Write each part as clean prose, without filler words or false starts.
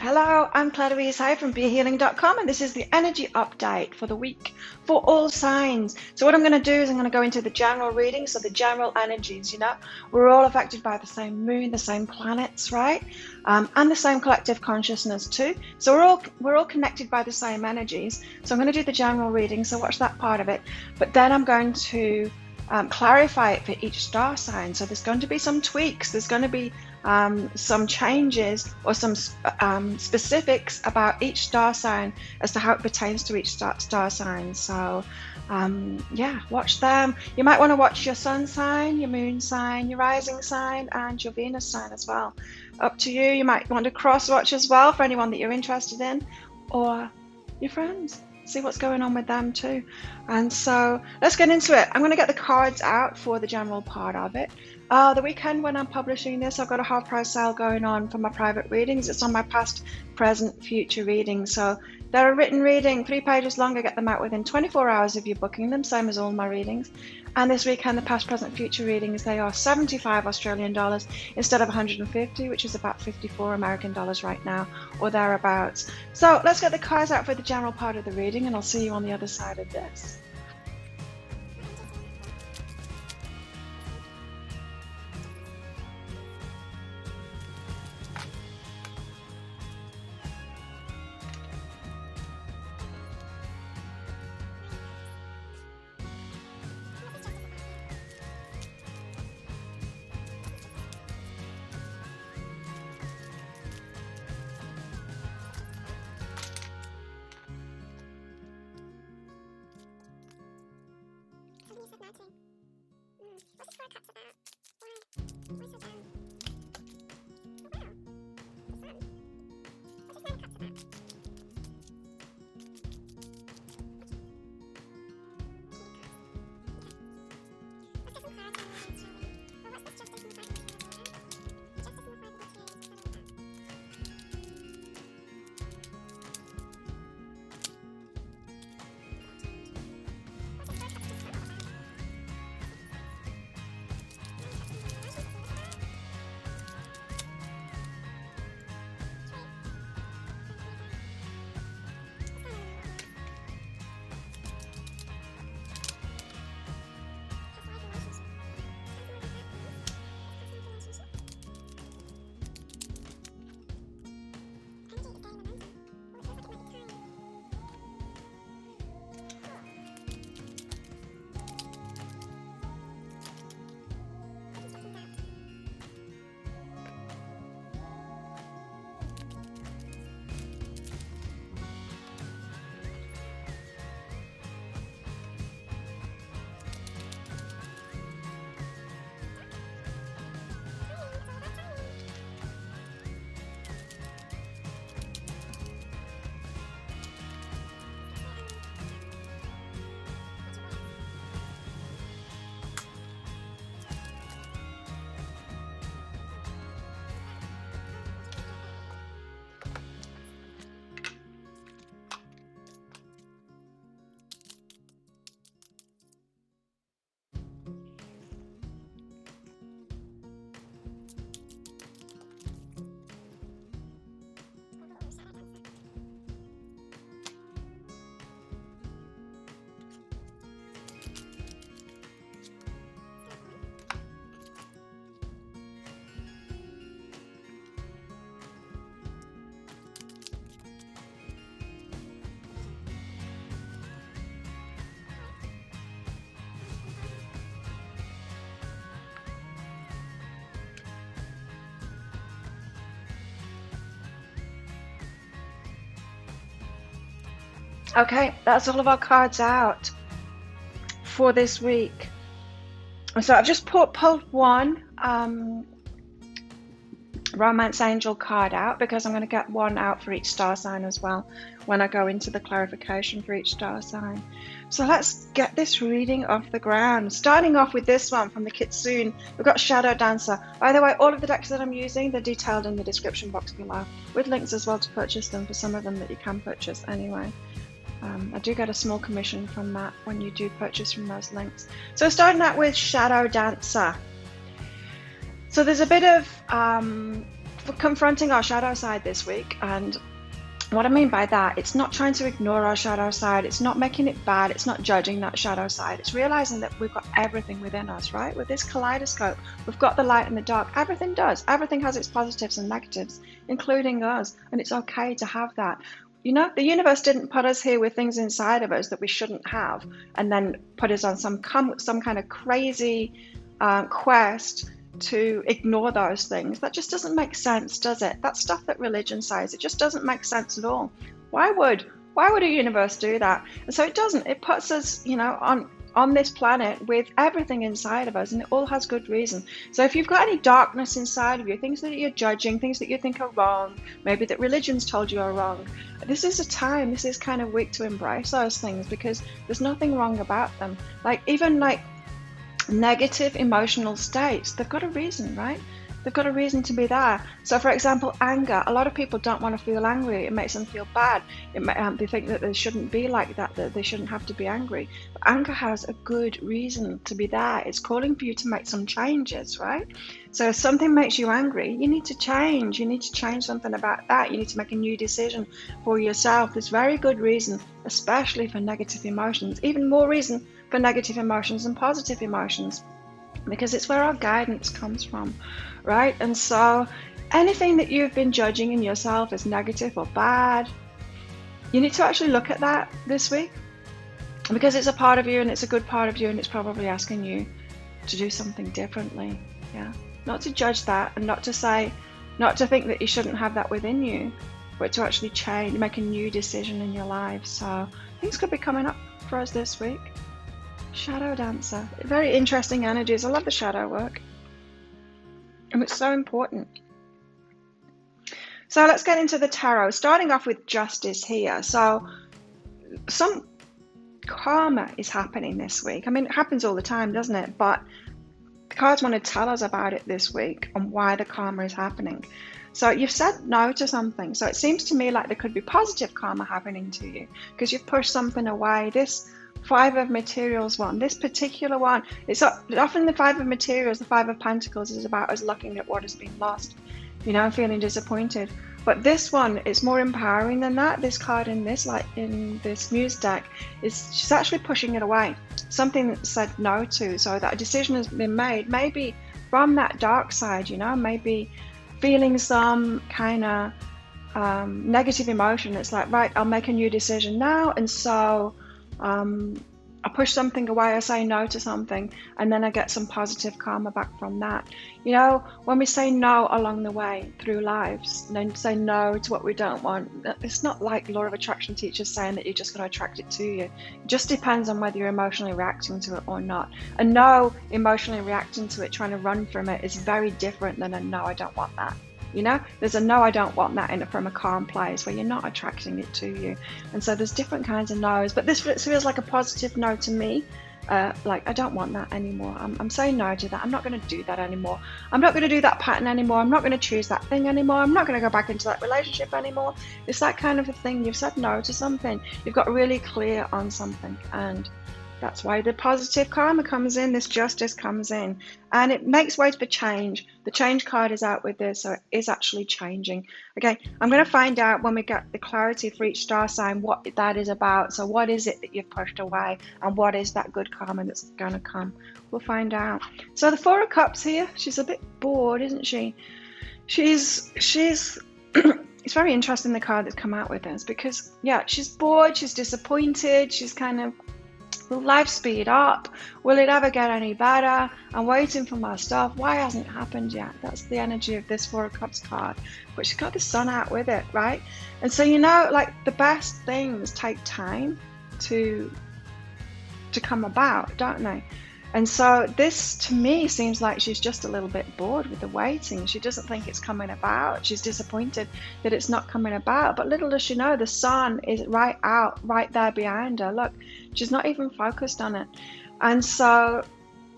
Hello, I'm Aries from BeHealing.com, and this is the energy update for the week for all signs. So what I'm going to do is I'm going to go into the general reading, so the general energies, we're all affected by the same moon, the same planets, right? And the same collective consciousness too. So we're all connected by the same energies. So I'm going to do the general reading, so watch that part of it. But then I'm going to clarify it for each star sign. So there's going to be some tweaks, there's going to be some changes or some specifics about each star sign as to how it pertains to each star sign. So yeah, watch them. You might want to watch your sun sign, your moon sign, your rising sign, and your Venus sign as well. Up to you. You might want to cross watch as well for anyone that you're interested in, or your friends. See what's going on with them too. And so let's get into it. I'm going to get the cards out for the general part of it. The weekend when I'm publishing this, I've got a half price sale going on for my private readings. It's on my past, present, future readings. So they're a written reading, 3 pages long. I get them out within 24 hours of you booking them, same as all my readings. And this weekend, the past, present, future readings, they are 75 Australian dollars instead of 150, which is about 54 American dollars right now, or thereabouts. So let's get the cards out for the general part of the reading, and I'll see you on the other side of this. Okay, that's all of our cards out for this week. So I've just pulled one Romance Angel card out because I'm going to get one out for each star sign as well when I go into the clarification for each star sign. So let's get this reading off the ground. Starting off with this one from the Kitsune, we've got Shadow Dancer. By the way, all of the decks that I'm using, they're detailed in the description box below, with links as well to purchase them for some of them that you can purchase anyway. I do get a small commission from that when you do purchase from those links. So starting out with Shadow Dancer. So there's a bit of confronting our shadow side this week. And what I mean by that, it's not trying to ignore our shadow side. It's not making it bad. It's not judging that shadow side. It's realizing that we've got everything within us, right? With this kaleidoscope, we've got the light and the dark. Everything does. Everything has its positives and negatives, including us. And it's okay to have that. You know, the universe didn't put us here with things inside of us that we shouldn't have, and then put us on some kind of crazy quest to ignore those things. That just doesn't make sense, does it? That's stuff that religion says. It just doesn't make sense at all. Why would a universe do that? And so it doesn't. It puts us, you know, on this planet with everything inside of us, and it all has good reason. So if you've got any darkness inside of you, things that you're judging, things that you think are wrong, maybe that religion's told you are wrong, this is a time, this is kind of week to embrace those things, because there's nothing wrong about them. Like, even like negative emotional states, they've got a reason, right? They've got a reason to be there. So for example, anger, a lot of people don't want to feel angry. It makes them feel bad. They think that they shouldn't be like that they shouldn't have to be angry. But anger has a good reason to be there. It's calling for you to make some changes, right? So if something makes you angry, you need to change. You need to change something about that. You need to make a new decision for yourself. There's very good reason, especially for negative emotions. Even more reason for negative emotions than positive emotions, because it's where our guidance comes from, right? And so anything that you've been judging in yourself as negative or bad, you need to actually look at that this week, because it's a part of you, and it's a good part of you, and it's probably asking you to do something differently. Yeah, not to judge that, and not to think that you shouldn't have that within you, but to actually change, make a new decision in your life. So things could be coming up for us this week. Shadow Dancer, very interesting energies. I love the shadow work, and it's so important. So let's get into the tarot, starting off with Justice here. So some karma is happening this week. I mean, it happens all the time, doesn't it? But the cards want to tell us about it this week and why the karma is happening. So you've said no to something. So it seems to me like there could be positive karma happening to you, because you've pushed something away. This Five of Materials one, this particular one, it's often the Five of Materials, the Five of Pentacles, is about us looking at what has been lost, you know, feeling disappointed. But this one is more empowering than that. This card in this, like in this Muse deck, she's actually pushing it away. Something that said no to, so that a decision has been made, maybe from that dark side, you know, maybe feeling some kind of negative emotion. It's like, right, I'll make a new decision now, and so I push something away, I say no to something, and then I get some positive karma back from that. You know, when we say no along the way through lives, and then say no to what we don't want, it's not like law of attraction teachers saying that you're just going to attract it to you. It just depends on whether you're emotionally reacting to it or not. A no emotionally reacting to it, trying to run from it, is very different than a no, I don't want that. You know, there's a no, I don't want that from a calm place where you're not attracting it to you. And so there's different kinds of no's, but this feels like a positive no to me. Like, I don't want that anymore. I'm saying no to that. I'm not going to do that anymore. I'm not going to do that pattern anymore. I'm not going to choose that thing anymore. I'm not going to go back into that relationship anymore. It's that kind of a thing. You've said no to something. You've got really clear on something, and that's why the positive karma comes in, this justice comes in, and it makes way for change. The change card is out with this, so it is actually changing. Okay, I'm going to find out when we get the clarity for each star sign what that is about. So what is it that you've pushed away, and what is that good karma that's going to come? We'll find out. So the Four of Cups here, she's a bit bored, isn't she? She's it's very interesting, the card that's come out with this, because yeah, she's bored, she's disappointed, she's kind of, will life speed up? Will it ever get any better? I'm waiting for my stuff. Why hasn't it happened yet? That's the energy of this Four of Cups card, but she's got the sun out with it, right? And so, you know, like, the best things take time to come about, don't they? And so this, to me, seems like she's just a little bit bored with the waiting. She doesn't think it's coming about. She's disappointed that it's not coming about. But little does she know, the sun is right there behind her. Look, she's not even focused on it. And so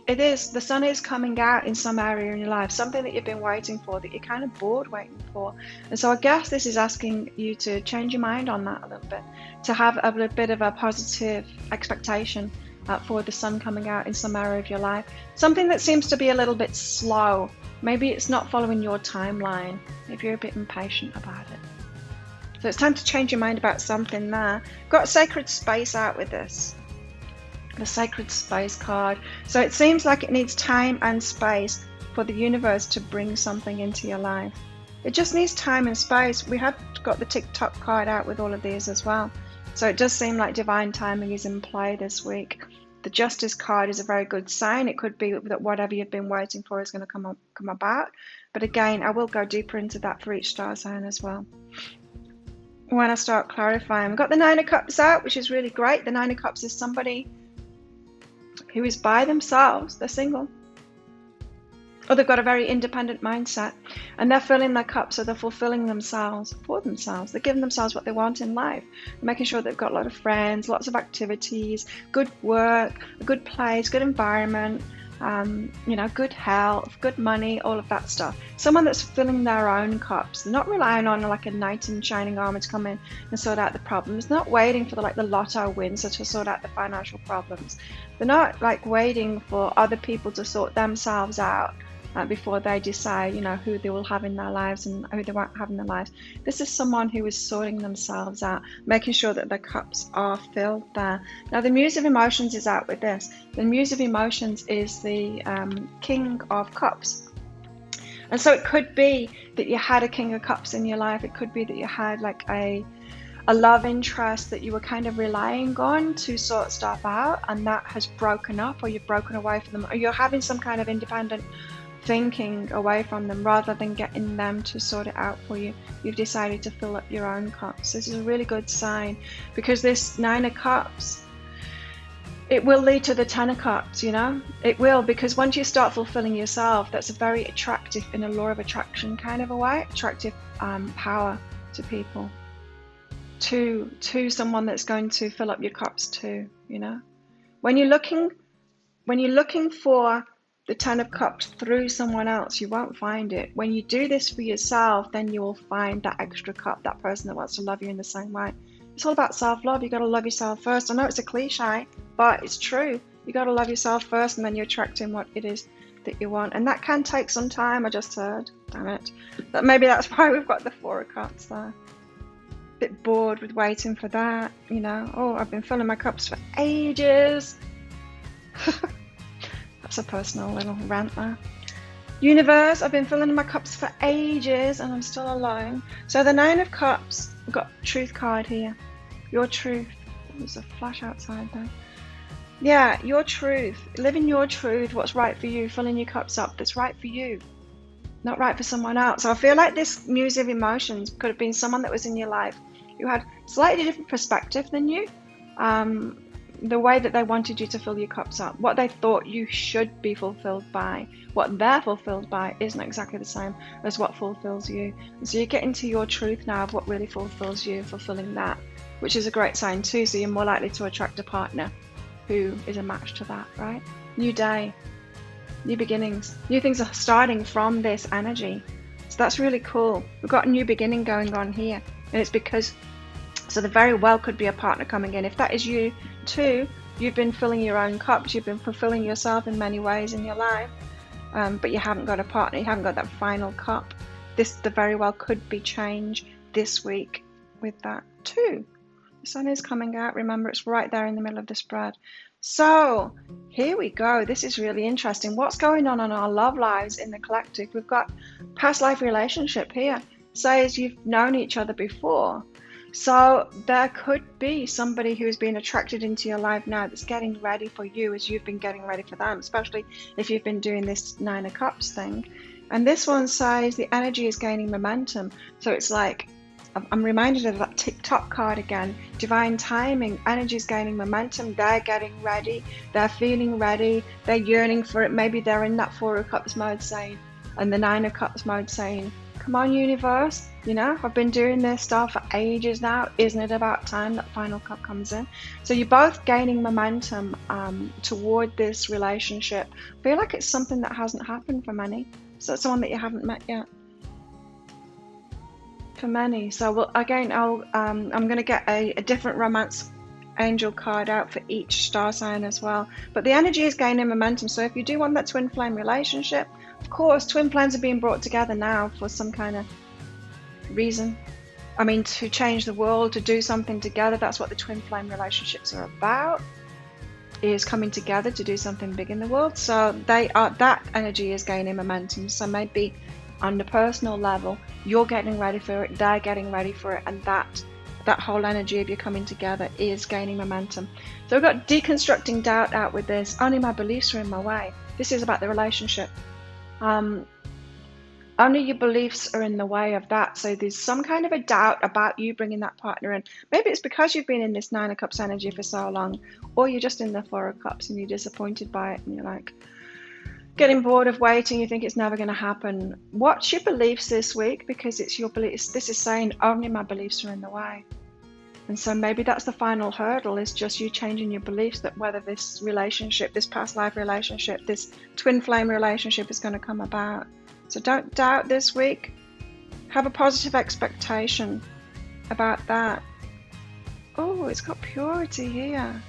the sun is coming out in some area in your life, something that you've been waiting for, that you're kind of bored waiting for. And so I guess this is asking you to change your mind on that a little bit, to have a bit of a positive expectation for the sun coming out in some area of your life. Something that seems to be a little bit slow Maybe it's not following your timeline. Maybe you're a bit impatient about it. So it's time to change your mind about something there. Got sacred space out with this. The sacred space card. So it seems like it needs time and space for the universe to bring something into your life. It just needs time and space. We have got the TikTok card out with all of these as well. So it does seem like divine timing is in play this week. The Justice card is a very good sign. It could be that whatever you've been waiting for is going to come about. But again, I will go deeper into that for each star sign as well when I start clarifying. We've got the Nine of Cups out, which is really great. The Nine of Cups is somebody who is by themselves. They're single. Or they've got a very independent mindset. And they're filling their cup, so they're fulfilling themselves for themselves. They're giving themselves what they want in life. They're making sure they've got a lot of friends, lots of activities, good work, a good place, good environment, good health, good money, all of that stuff. Someone that's filling their own cups. They're not relying on like a knight in shining armor to come in and sort out the problems. Not waiting for the lotto wins to sort out the financial problems. They're not like waiting for other people to sort themselves out before they decide, who they will have in their lives and who they won't have in their lives. This is someone who is sorting themselves out, making sure that their cups are filled there. Now, the Muse of Emotions is out with this. The Muse of Emotions is the King of Cups. And so it could be that you had a King of Cups in your life. It could be that you had like a love interest that you were kind of relying on to sort stuff out, and that has broken up, or you've broken away from them, or you're having some kind of independent thinking away from them rather than getting them to sort it out for you. You've decided to fill up your own cups. This is a really good sign, because this Nine of Cups, it will lead to the Ten of Cups, it will, because once you start fulfilling yourself, that's a very attractive, in a law of attraction kind of a way, attractive power to people, to someone that's going to fill up your cups too. When you're looking for the Ten of Cups through someone else, you won't find it. When you do this for yourself, then you will find that extra cup, that person that wants to love you in the same way. It's all about self-love. You got to love yourself first. I know it's a cliche, but it's true. You got to love yourself first, and then you're attracting what it is that you want. And that can take some time. I just heard, damn it. But maybe that's why we've got the Four of Cups there. Bit bored with waiting for that, Oh, I've been filling my cups for ages. That's a personal little rant there. Universe, I've been filling my cups for ages and I'm still alone. So the Nine of Cups, we've got Truth card here. Your truth. There's a flash outside there. Yeah, your truth. Living your truth, what's right for you, filling your cups up, that's right for you, not right for someone else. So I feel like this Muse of Emotions could have been someone that was in your life who had slightly different perspective than you. The way that they wanted you to fill your cups up, what they thought you should be fulfilled by, what they're fulfilled by isn't exactly the same as what fulfills you. And so you get into your truth now of what really fulfills you, fulfilling that, which is a great sign too. So you're more likely to attract a partner who is a match to that, right? New day, new beginnings, new things are starting from this energy. So that's really cool. We've got a new beginning going on here, and it's because, so there very well could be a partner coming in. If that is you too, you've been filling your own cups, you've been fulfilling yourself in many ways in your life, but you haven't got a partner, you haven't got that final cup. There very well could be change this week with that too. The sun is coming out. Remember, it's right there in the middle of the spread. So here we go. This is really interesting. What's going on in our love lives in the collective? We've got past life relationship here. Says you've known each other before. So there could be somebody who's been attracted into your life now that's getting ready for you as you've been getting ready for them, especially if you've been doing this Nine of Cups thing. And this one says the energy is gaining momentum. So it's like, I'm reminded of that TikTok card again. Divine timing, energy is gaining momentum. They're getting ready. They're feeling ready. They're yearning for it. Maybe they're in that Four of Cups mode saying, and the Nine of Cups mode saying, come on, universe, I've been doing this stuff for ages now. Isn't it about time that final cup comes in? So you're both gaining momentum toward this relationship. I feel like it's something that hasn't happened for many. So it's someone that you haven't met yet. For many. So I'm going to get a different romance angel card out for each star sign as well. But the energy is gaining momentum. So if you do want that twin flame relationship, Of course, twin flames are being brought together now for some kind of reason. I mean, to change the world, to do something together. That's what the twin flame relationships are about, is coming together to do something big in the world. So that energy is gaining momentum. So maybe on the personal level, you're getting ready for it, they're getting ready for it, and that whole energy of you coming together is gaining momentum. So we've got deconstructing doubt out with this. Only my beliefs are in my way. This is about the relationship. Only your beliefs are in the way of that. So there's some kind of a doubt about you bringing that partner in. Maybe it's because you've been in this Nine of Cups energy for so long, or you're just in the Four of Cups and you're disappointed by it and you're like getting bored of waiting. You think it's never going to happen. Watch your beliefs this week, because it's your beliefs. This is saying only my beliefs are in the way. And so maybe that's the final hurdle, is just you changing your beliefs that whether this relationship, this past life relationship, this twin flame relationship is going to come about. So don't doubt this week. Have a positive expectation about that. Oh, it's got purity here.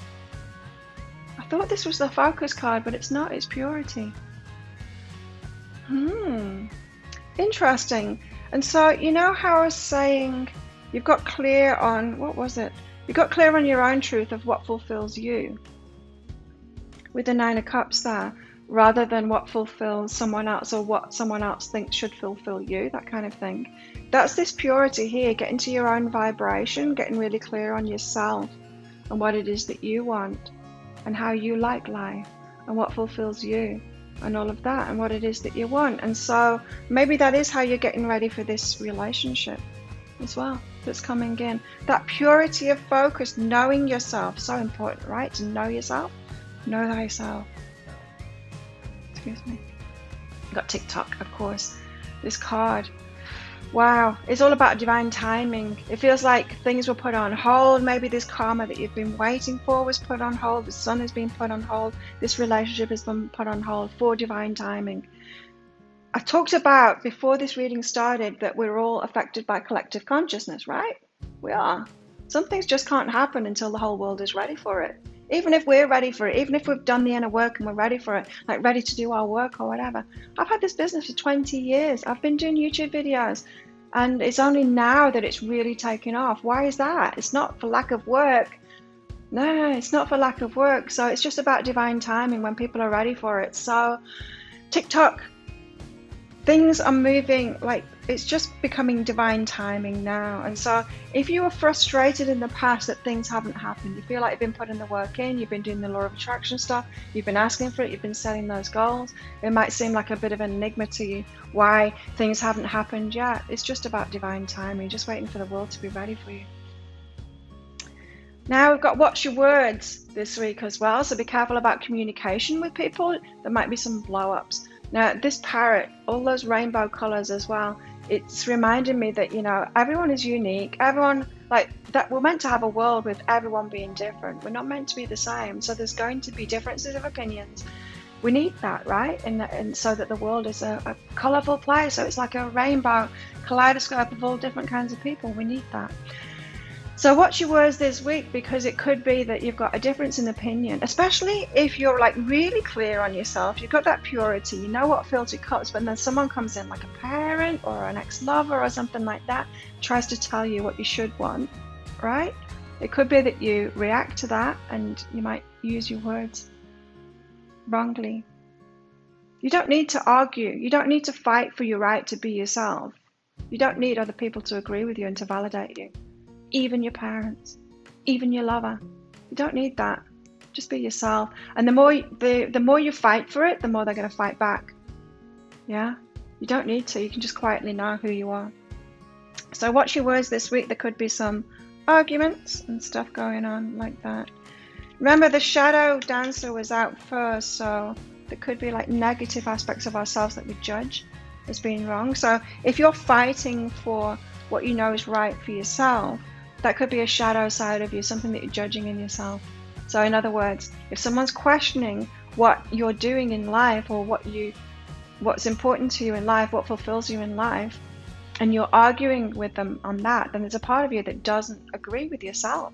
I thought this was the focus card, but it's not. It's purity. Interesting. And so, you know how I was saying you've got clear on, what was it? You got clear on your own truth of what fulfills you with the Nine of Cups there, rather than what fulfills someone else or what someone else thinks should fulfill you, that kind of thing. That's this purity here, getting to your own vibration, getting really clear on yourself and what it is that you want and how you like life and what fulfills you and all of that and what it is that you want. And so maybe that is how you're getting ready for this relationship as well that's coming in. That purity of focus, knowing yourself, so important, right? To know yourself, know thyself. Excuse me. Got TikTok, of course. This card. Wow, it's all about divine timing. It feels like things were put on hold. Maybe this karma that you've been waiting for was put on hold. The sun has been put on hold. This relationship has been put on hold for divine timing. I talked about before this reading started that we're all affected by collective consciousness, right? We are. Some things just can't happen until the whole world is ready for it. Even if we're ready for it, even if we've done the inner work and we're ready for it, like ready to do our work or whatever. I've had this business for 20 years. I've been doing YouTube videos, and it's only now that it's really taken off. Why is that? It's not for lack of work. No, it's not for lack of work. So it's just about divine timing when people are ready for it. So TikTok, things are moving, like it's just becoming divine timing now. And so if you were frustrated in the past that things haven't happened, you feel like you've been putting the work in, you've been doing the law of attraction stuff, you've been asking for it, you've been setting those goals, it might seem like a bit of an enigma to you why things haven't happened yet. It's just about divine timing, just waiting for the world to be ready for you. Now we've got watch your words this week as well, so be careful about communication with people. There might be some blow-ups. Now this parrot, all those rainbow colors as well, it's reminding me that, you know, everyone is unique. Everyone, like that, we're meant to have a world with everyone being different. We're not meant to be the same. So there's going to be differences of opinions. We need that, right? And so that the world is a colorful place. So it's like a rainbow kaleidoscope of all different kinds of people. We need that. So watch your words this week, because it could be that you've got a difference in opinion, especially if you're like really clear on yourself. You've got that purity, you know what fills your cups, but then someone comes in like a parent or an ex-lover or something like that, tries to tell you what you should want, right? It could be that you react to that and you might use your words wrongly. You don't need to argue. You don't need to fight for your right to be yourself. You don't need other people to agree with you and to validate you. Even your parents, even your lover. You don't need that. Just be yourself. And the more you fight for it, the more they're going to fight back. Yeah? You don't need to. You can just quietly know who you are. So watch your words this week. There could be some arguments and stuff going on like that. Remember, the shadow dancer was out first, so there could be like negative aspects of ourselves that we judge as being wrong. So if you're fighting for what you know is right for yourself, that could be a shadow side of you, something that you're judging in yourself. So in other words, if someone's questioning what you're doing in life or what's important to you in life, what fulfills you in life, and you're arguing with them on that, then there's a part of you that doesn't agree with yourself.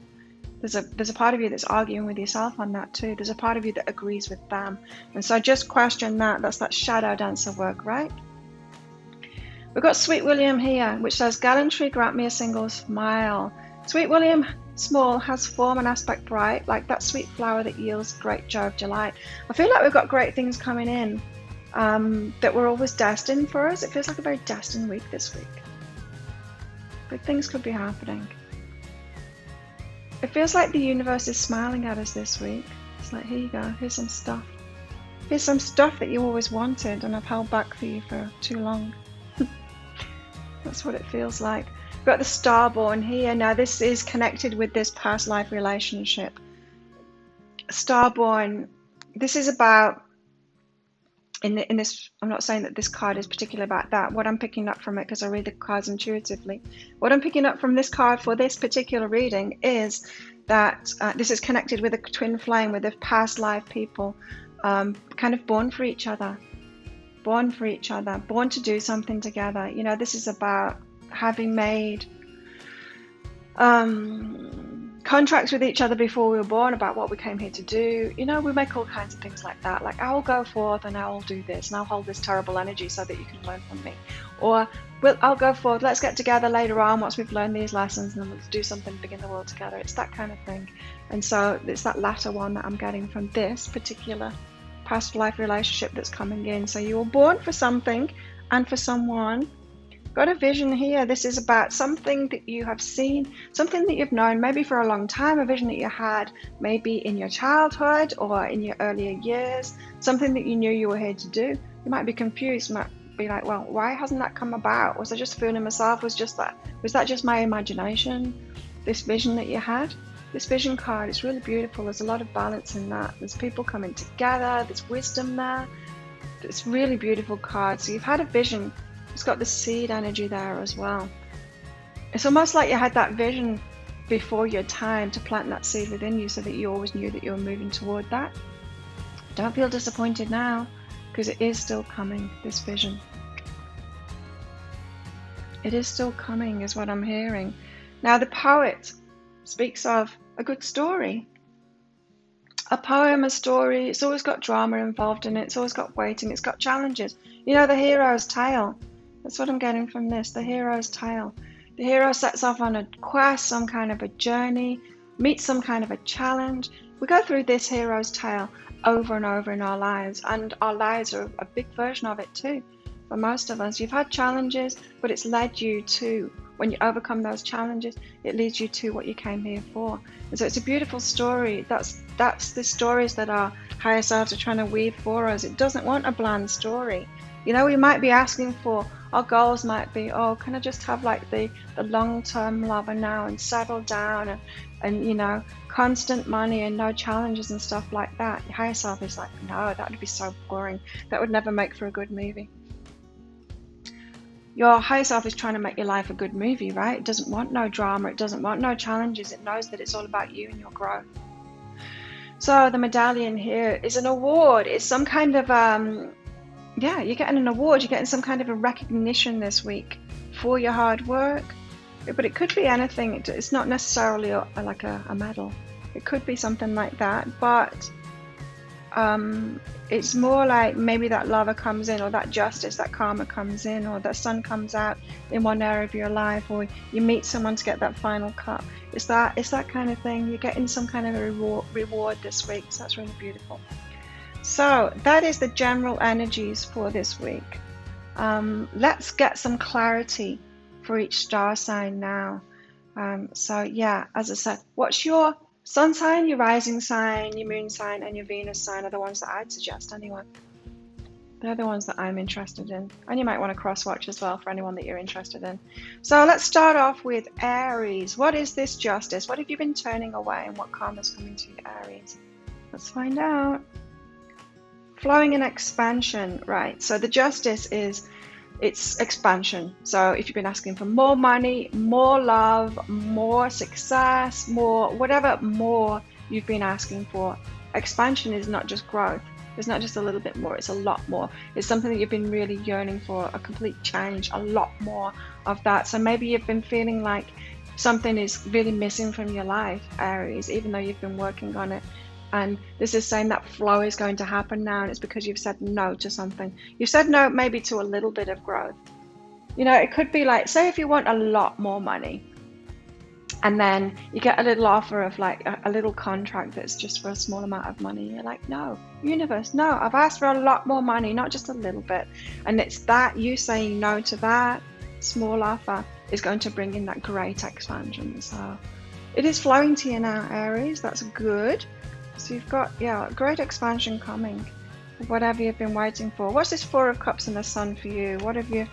There's a part of you that's arguing with yourself on that too. There's a part of you that agrees with them. And so just question that. That's that shadow dancer work, right? We've got Sweet William here, which says, gallantry, grant me a single smile. Sweet William small has form and aspect bright, like that sweet flower that yields great joy of delight. I feel like we've got great things coming in that were always destined for us. It feels like a very destined week this week. Big things could be happening. It feels like the universe is smiling at us this week. It's like, here you go, here's some stuff. Here's some stuff that you always wanted and I've held back for you for too long. That's what it feels like. We've got the Starborn here. Now this is connected with this past life relationship. Starborn, this is about, in this, I'm not saying that this card is particular about that. What I'm picking up from it, because I read the cards intuitively, what I'm picking up from this card for this particular reading is that this is connected with a twin flame, with the past life people, kind of born for each other. Born for each other, born to do something together. You know, this is about having made contracts with each other before we were born about what we came here to do. You know, we make all kinds of things like that. Like, I will go forth and I will do this and I'll hold this terrible energy so that you can learn from me. Or, I'll go forth, let's get together later on once we've learned these lessons and then let's do something big in the world together. It's that kind of thing. And so it's that latter one that I'm getting from this particular past life relationship that's coming in. So you were born for something and for someone. Got a vision here. This is about something that you have seen, something that you've known maybe for a long time, a vision that you had maybe in your childhood or in your earlier years, something that you knew you were here to do. You might be confused, you might be like, well, why hasn't that come about? Was I just fooling myself? Was that just my imagination? This vision that you had? This vision card is really beautiful. There's a lot of balance in that. There's people coming together. There's wisdom there. It's really beautiful card. So you've had a vision. It's got the seed energy there as well. It's almost like you had that vision before your time to plant that seed within you so that you always knew that you were moving toward that. Don't feel disappointed now because it is still coming, this vision. It is still coming is what I'm hearing. Now the poet speaks of a good story. A poem, a story, it's always got drama involved in it. It's always got waiting. It's got challenges. You know, the hero's tale. That's what I'm getting from this, the hero's tale. The hero sets off on a quest, some kind of a journey, meets some kind of a challenge. We go through this hero's tale over and over in our lives, and our lives are a big version of it too. For most of us, you've had challenges, but it's led you to, when you overcome those challenges, it leads you to what you came here for. And so it's a beautiful story. That's the stories that our higher selves are trying to weave for us. It doesn't want a bland story. You know, we might be asking for, our goals might be, oh, can I just have like the long-term lover now and settle down and you know, constant money and no challenges and stuff like that. Your higher self is like, no, that would be so boring. That would never make for a good movie. Your higher self is trying to make your life a good movie, right? It doesn't want no drama. It doesn't want no challenges. It knows that it's all about you and your growth. So the medallion here is an award. It's some kind of, yeah, you're getting an award. You're getting some kind of a recognition this week for your hard work. But it could be anything. It's not necessarily like a medal. It could be something like that. But it's more like maybe that lover comes in, or that justice, that karma comes in, or that sun comes out in one area of your life, or you meet someone to get that final cut. It's that kind of thing. You're getting some kind of a reward this week. So that's really beautiful. So that is the general energies for this week. Let's get some clarity for each star sign now. So yeah, as I said, what's your sun sign, your rising sign, your moon sign, and your Venus sign are the ones that I'd suggest anyway. They're the ones that I'm interested in. And you might want to cross-watch as well for anyone that you're interested in. So let's start off with Aries. What is this justice? What have you been turning away, and what karma's coming to you, Aries? Let's find out. Flowing in expansion, right? So the justice is, it's expansion. So if you've been asking for more money, more love, more success, more whatever more you've been asking for, expansion is not just growth. It's not just a little bit more, it's a lot more. It's something that you've been really yearning for, a complete change, a lot more of that. So maybe you've been feeling like something is really missing from your life, Aries, even though you've been working on it. And this is saying that flow is going to happen now, and it's because you've said no to something. You've said no maybe to a little bit of growth. You know, it could be like, say if you want a lot more money, and then you get a little offer of like a little contract that's just for a small amount of money. You're like, no, universe, no, I've asked for a lot more money, not just a little bit. And it's that you saying no to that small offer is going to bring in that great expansion. So it is flowing to you now, Aries. That's good. So you've got, yeah, great expansion coming. Whatever you've been waiting for. What's this Four of Cups and the Sun for you? What do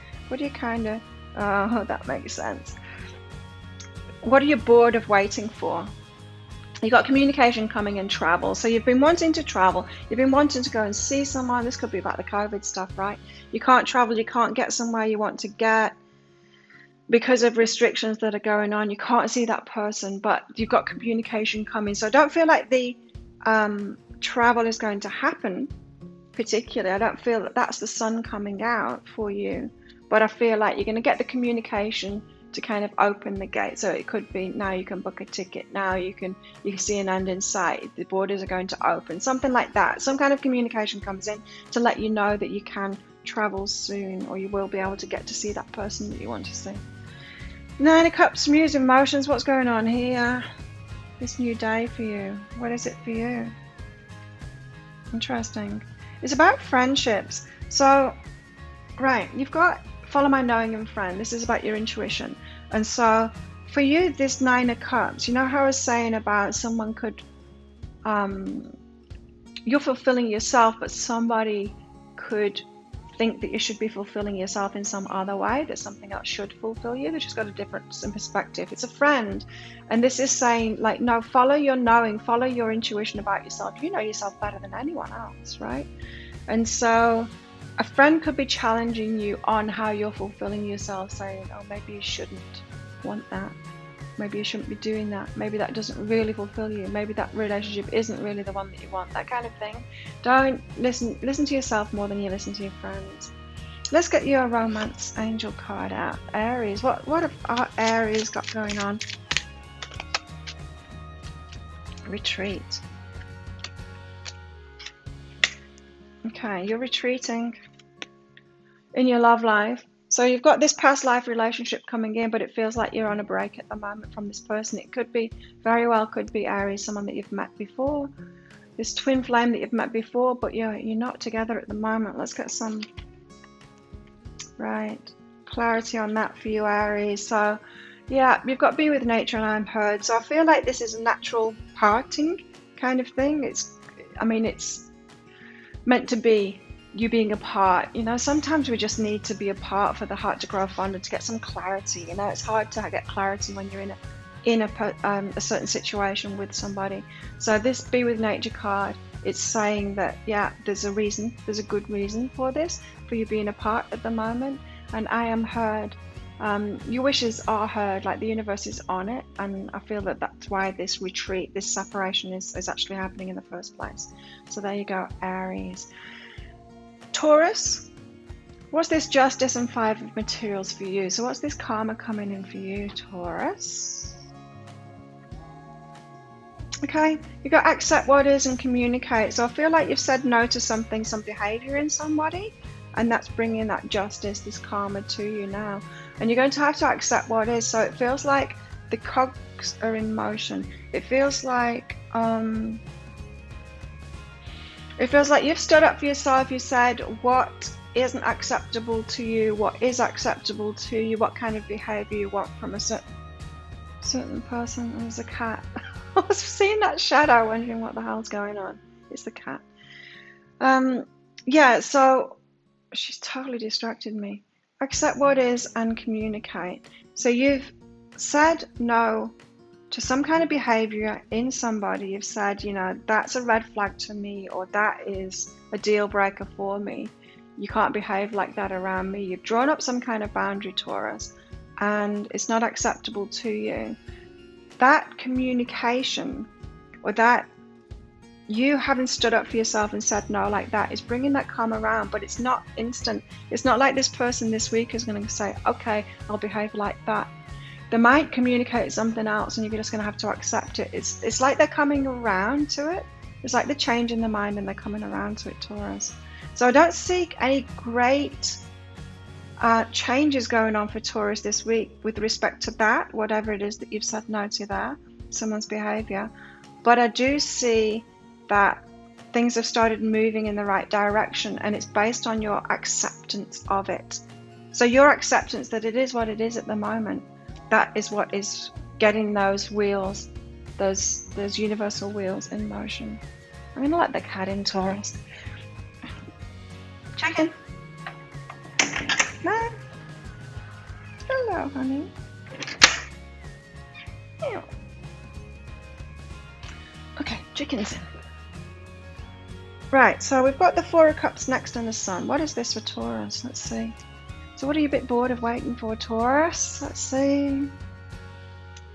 you kind of, oh, that makes sense. What are you bored of waiting for? You got communication coming and travel. So you've been wanting to travel. You've been wanting to go and see someone. This could be about the COVID stuff, right? You can't travel. You can't get somewhere you want to get because of restrictions that are going on. You can't see that person, but you've got communication coming. So I don't feel like the travel is going to happen particularly. I don't feel that that's the sun coming out for you, but I feel like you're going to get the communication to kind of open the gate. So it could be now you can book a ticket, now you can see an end in sight, the borders are going to open, something like that. Some kind of communication comes in to let you know that you can travel soon, or you will be able to get to see that person that you want to see. Nine of Cups, Muse, emotions. What's going on here? This new day for you, what is it for you? Interesting. It's about friendships. So right, you've got follow my knowing and friend. This is about your intuition. And so for you, this Nine of Cups, you know how I was saying about someone could, you're fulfilling yourself, but somebody could think that you should be fulfilling yourself in some other way, that something else should fulfill you. They've just got a different perspective. It's a friend. And this is saying, like, no, follow your knowing, follow your intuition about yourself. You know yourself better than anyone else, right? And so a friend could be challenging you on how you're fulfilling yourself, saying, oh, maybe you shouldn't want that. Maybe you shouldn't be doing that. Maybe that doesn't really fulfill you. Maybe that relationship isn't really the one that you want. That kind of thing. Don't listen to yourself more than you listen to your friends. Let's get your romance angel card out. Aries. What have our Aries got going on? Retreat. Okay, you're retreating in your love life. So you've got this past life relationship coming in, but it feels like you're on a break at the moment from this person. It could be, very well could be, Aries, someone that you've met before, this twin flame that you've met before, but you're not together at the moment. Let's get some, right, clarity on that for you, Aries. So yeah, you've got be with nature and I'm heard. So I feel like this is a natural parting kind of thing. It's meant to be you being apart. You know, sometimes we just need to be apart for the heart to grow fonder, to get some clarity. You know, it's hard to get clarity when you're in a certain situation with somebody. So this be with nature card, it's saying that, yeah, there's a reason, there's a good reason for this, for you being apart at the moment. And I am heard. Your wishes are heard, like the universe is on it, and I feel that that's why this retreat, this separation is actually happening in the first place. So there you go, Aries. Taurus, what's this justice and five of materials for you? So what's this karma coming in for you, Taurus? Okay, you got accept what is and communicate. So I feel like you've said no to something, some behavior in somebody, and that's bringing that justice, this karma to you now. And you're going to have to accept what is. So it feels like the cogs are in motion. It feels like you've stood up for yourself. You said what isn't acceptable to you, what is acceptable to you, what kind of behavior you want from a certain person. There's a cat. I was seeing that shadow, wondering what the hell's going on. It's the cat. Yeah, so she's totally distracted me. Accept what is and communicate. So you've said no to some kind of behavior in somebody. You've said, you know, that's a red flag to me, or that is a deal breaker for me. You can't behave like that around me. You've drawn up some kind of boundary, Taurus, and it's not acceptable to you. That communication, or that you having stood up for yourself and said no like that, is bringing that calm around, but it's not instant. It's not like this person this week is going to say, okay, I'll behave like that. They might communicate something else and you're just going to have to accept it. It's like they're coming around to it. It's like they're changing their mind and they're coming around to it, Taurus. So I don't seek any great changes going on for Taurus this week with respect to that, whatever it is that you've said no to there, someone's behavior. But I do see that things have started moving in the right direction, and it's based on your acceptance of it. So your acceptance that it is what it is at the moment, that is what is getting those wheels, those universal wheels in motion. I'm going to let the cat in, Taurus. Check in. No. Hello, honey. Ew. Okay, chicken's in. Right, so we've got the Four of Cups next on the Sun. What is this for Taurus? Let's see. So what are you a bit bored of waiting for, Taurus? Let's see.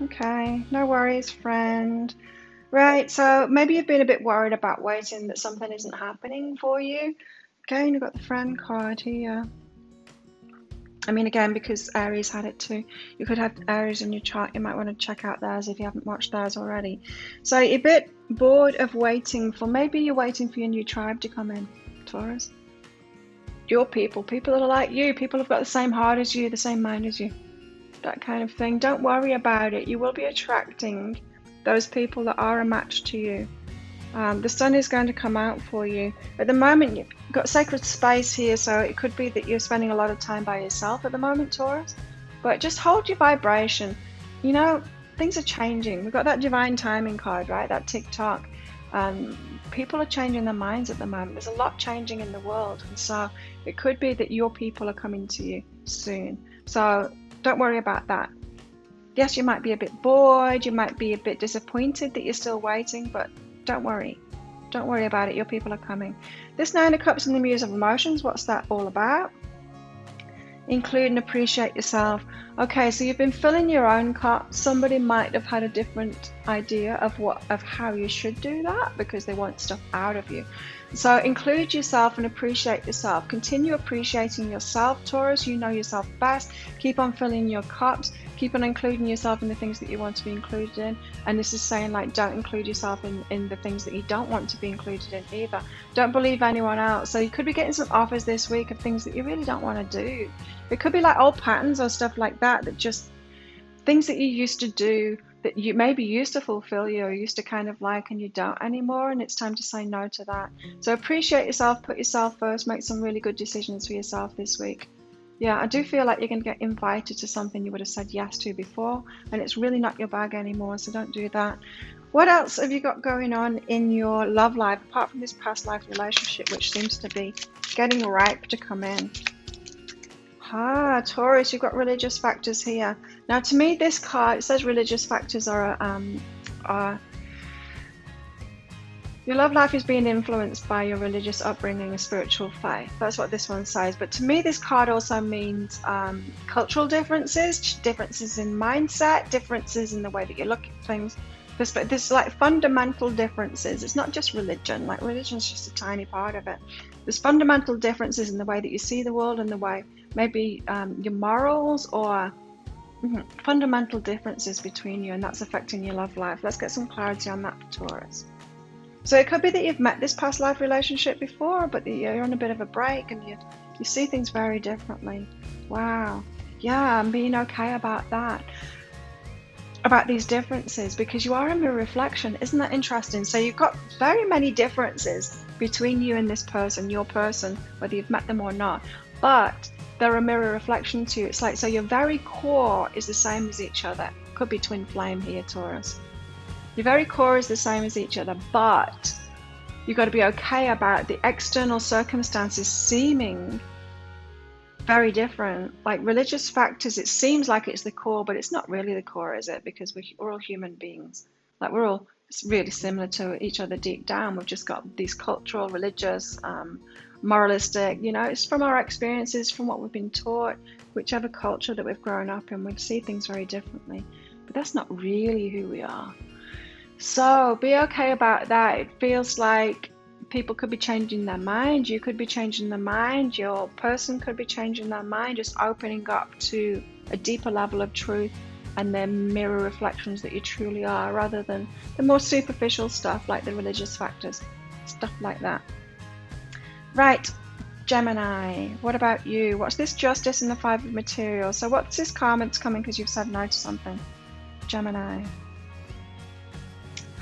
Okay, no worries, friend. Right, so maybe you've been a bit worried about waiting, that something isn't happening for you. Again, you've got the Friend card here. I mean, again, because Aries had it too. You could have Aries in your chart. You might want to check out theirs if you haven't watched theirs already. So you're a bit bored of waiting for, maybe you're waiting for your new tribe to come in, Taurus. Your people that are like you, people who've got the same heart as you, the same mind as you, that kind of thing. Don't worry about it. You will be attracting those people that are a match to you. The sun is going to come out for you. At the moment, you've got sacred space here, so it could be that you're spending a lot of time by yourself at the moment, Taurus. But just hold your vibration. You know, things are changing. We've got that divine timing card, right? That tick-tock. People are changing their minds at the moment. There's a lot changing in the world. And so it could be that your people are coming to you soon. So don't worry about that. Yes, you might be a bit bored. You might be a bit disappointed that you're still waiting, but don't worry. Don't worry about it. Your people are coming. This Nine of Cups and the Muse of Emotions, what's that all about? Include and appreciate yourself. Okay, so you've been filling your own cup. Somebody might have had a different idea of how you should do that because they want stuff out of you. So include yourself and appreciate yourself. Continue appreciating yourself, Taurus. You know yourself best. Keep on filling your cups. Keep on including yourself in the things that you want to be included in. And this is saying, like, don't include yourself in the things that you don't want to be included in either. Don't believe anyone else. So you could be getting some offers this week of things that you really don't want to do. It could be like old patterns or stuff like that, that just things that you used to do that you maybe used to fulfill you or used to kind of like, and you don't anymore, and it's time to say no to that. So appreciate yourself, put yourself first, make some really good decisions for yourself this week. Yeah, I do feel like you're going to get invited to something you would have said yes to before, and it's really not your bag anymore, so don't do that. What else have you got going on in your love life, apart from this past life relationship, which seems to be getting ripe to come in? Taurus, you've got religious factors here. Now, to me, this card, it says religious factors are your love life is being influenced by your religious upbringing and spiritual faith. That's what this one says. But to me, this card also means cultural differences, differences in mindset, differences in the way that you look at things. There's like fundamental differences. It's not just religion. Like, religion is just a tiny part of it. There's fundamental differences in the way that you see the world and the way maybe your morals or fundamental differences between you, and that's affecting your love life. Let's get some clarity on that for Taurus. So it could be that you've met this past life relationship before, but that you're on a bit of a break and you see things very differently. Wow. Yeah, I'm being okay about that. About these differences, because you are a mirror reflection. Isn't that interesting? So you've got very many differences between you and this person, your person, whether you've met them or not, but they're a mirror reflection to you. It's like, so your very core is the same as each other. Could be twin flame here, Taurus. Your very core is the same as each other, but you've got to be okay about the external circumstances seeming very different. Like religious factors, it seems like it's the core, but it's not really the core, is it? Because we're all human beings. Like, we're all really similar to each other deep down. We've just got these cultural, religious, moralistic, it's from our experiences, from what we've been taught, whichever culture that we've grown up in, we see things very differently. But that's not really who we are. So be okay about that. It feels like people could be changing their mind. You could be changing their mind. Your person could be changing their mind, just opening up to a deeper level of truth and they're mirror reflections that you truly are, rather than the more superficial stuff like the religious factors, stuff like that. Right, Gemini, what about you? What's this justice and the Five of Materials? So what's this karma that's coming because you've said no to something? Gemini.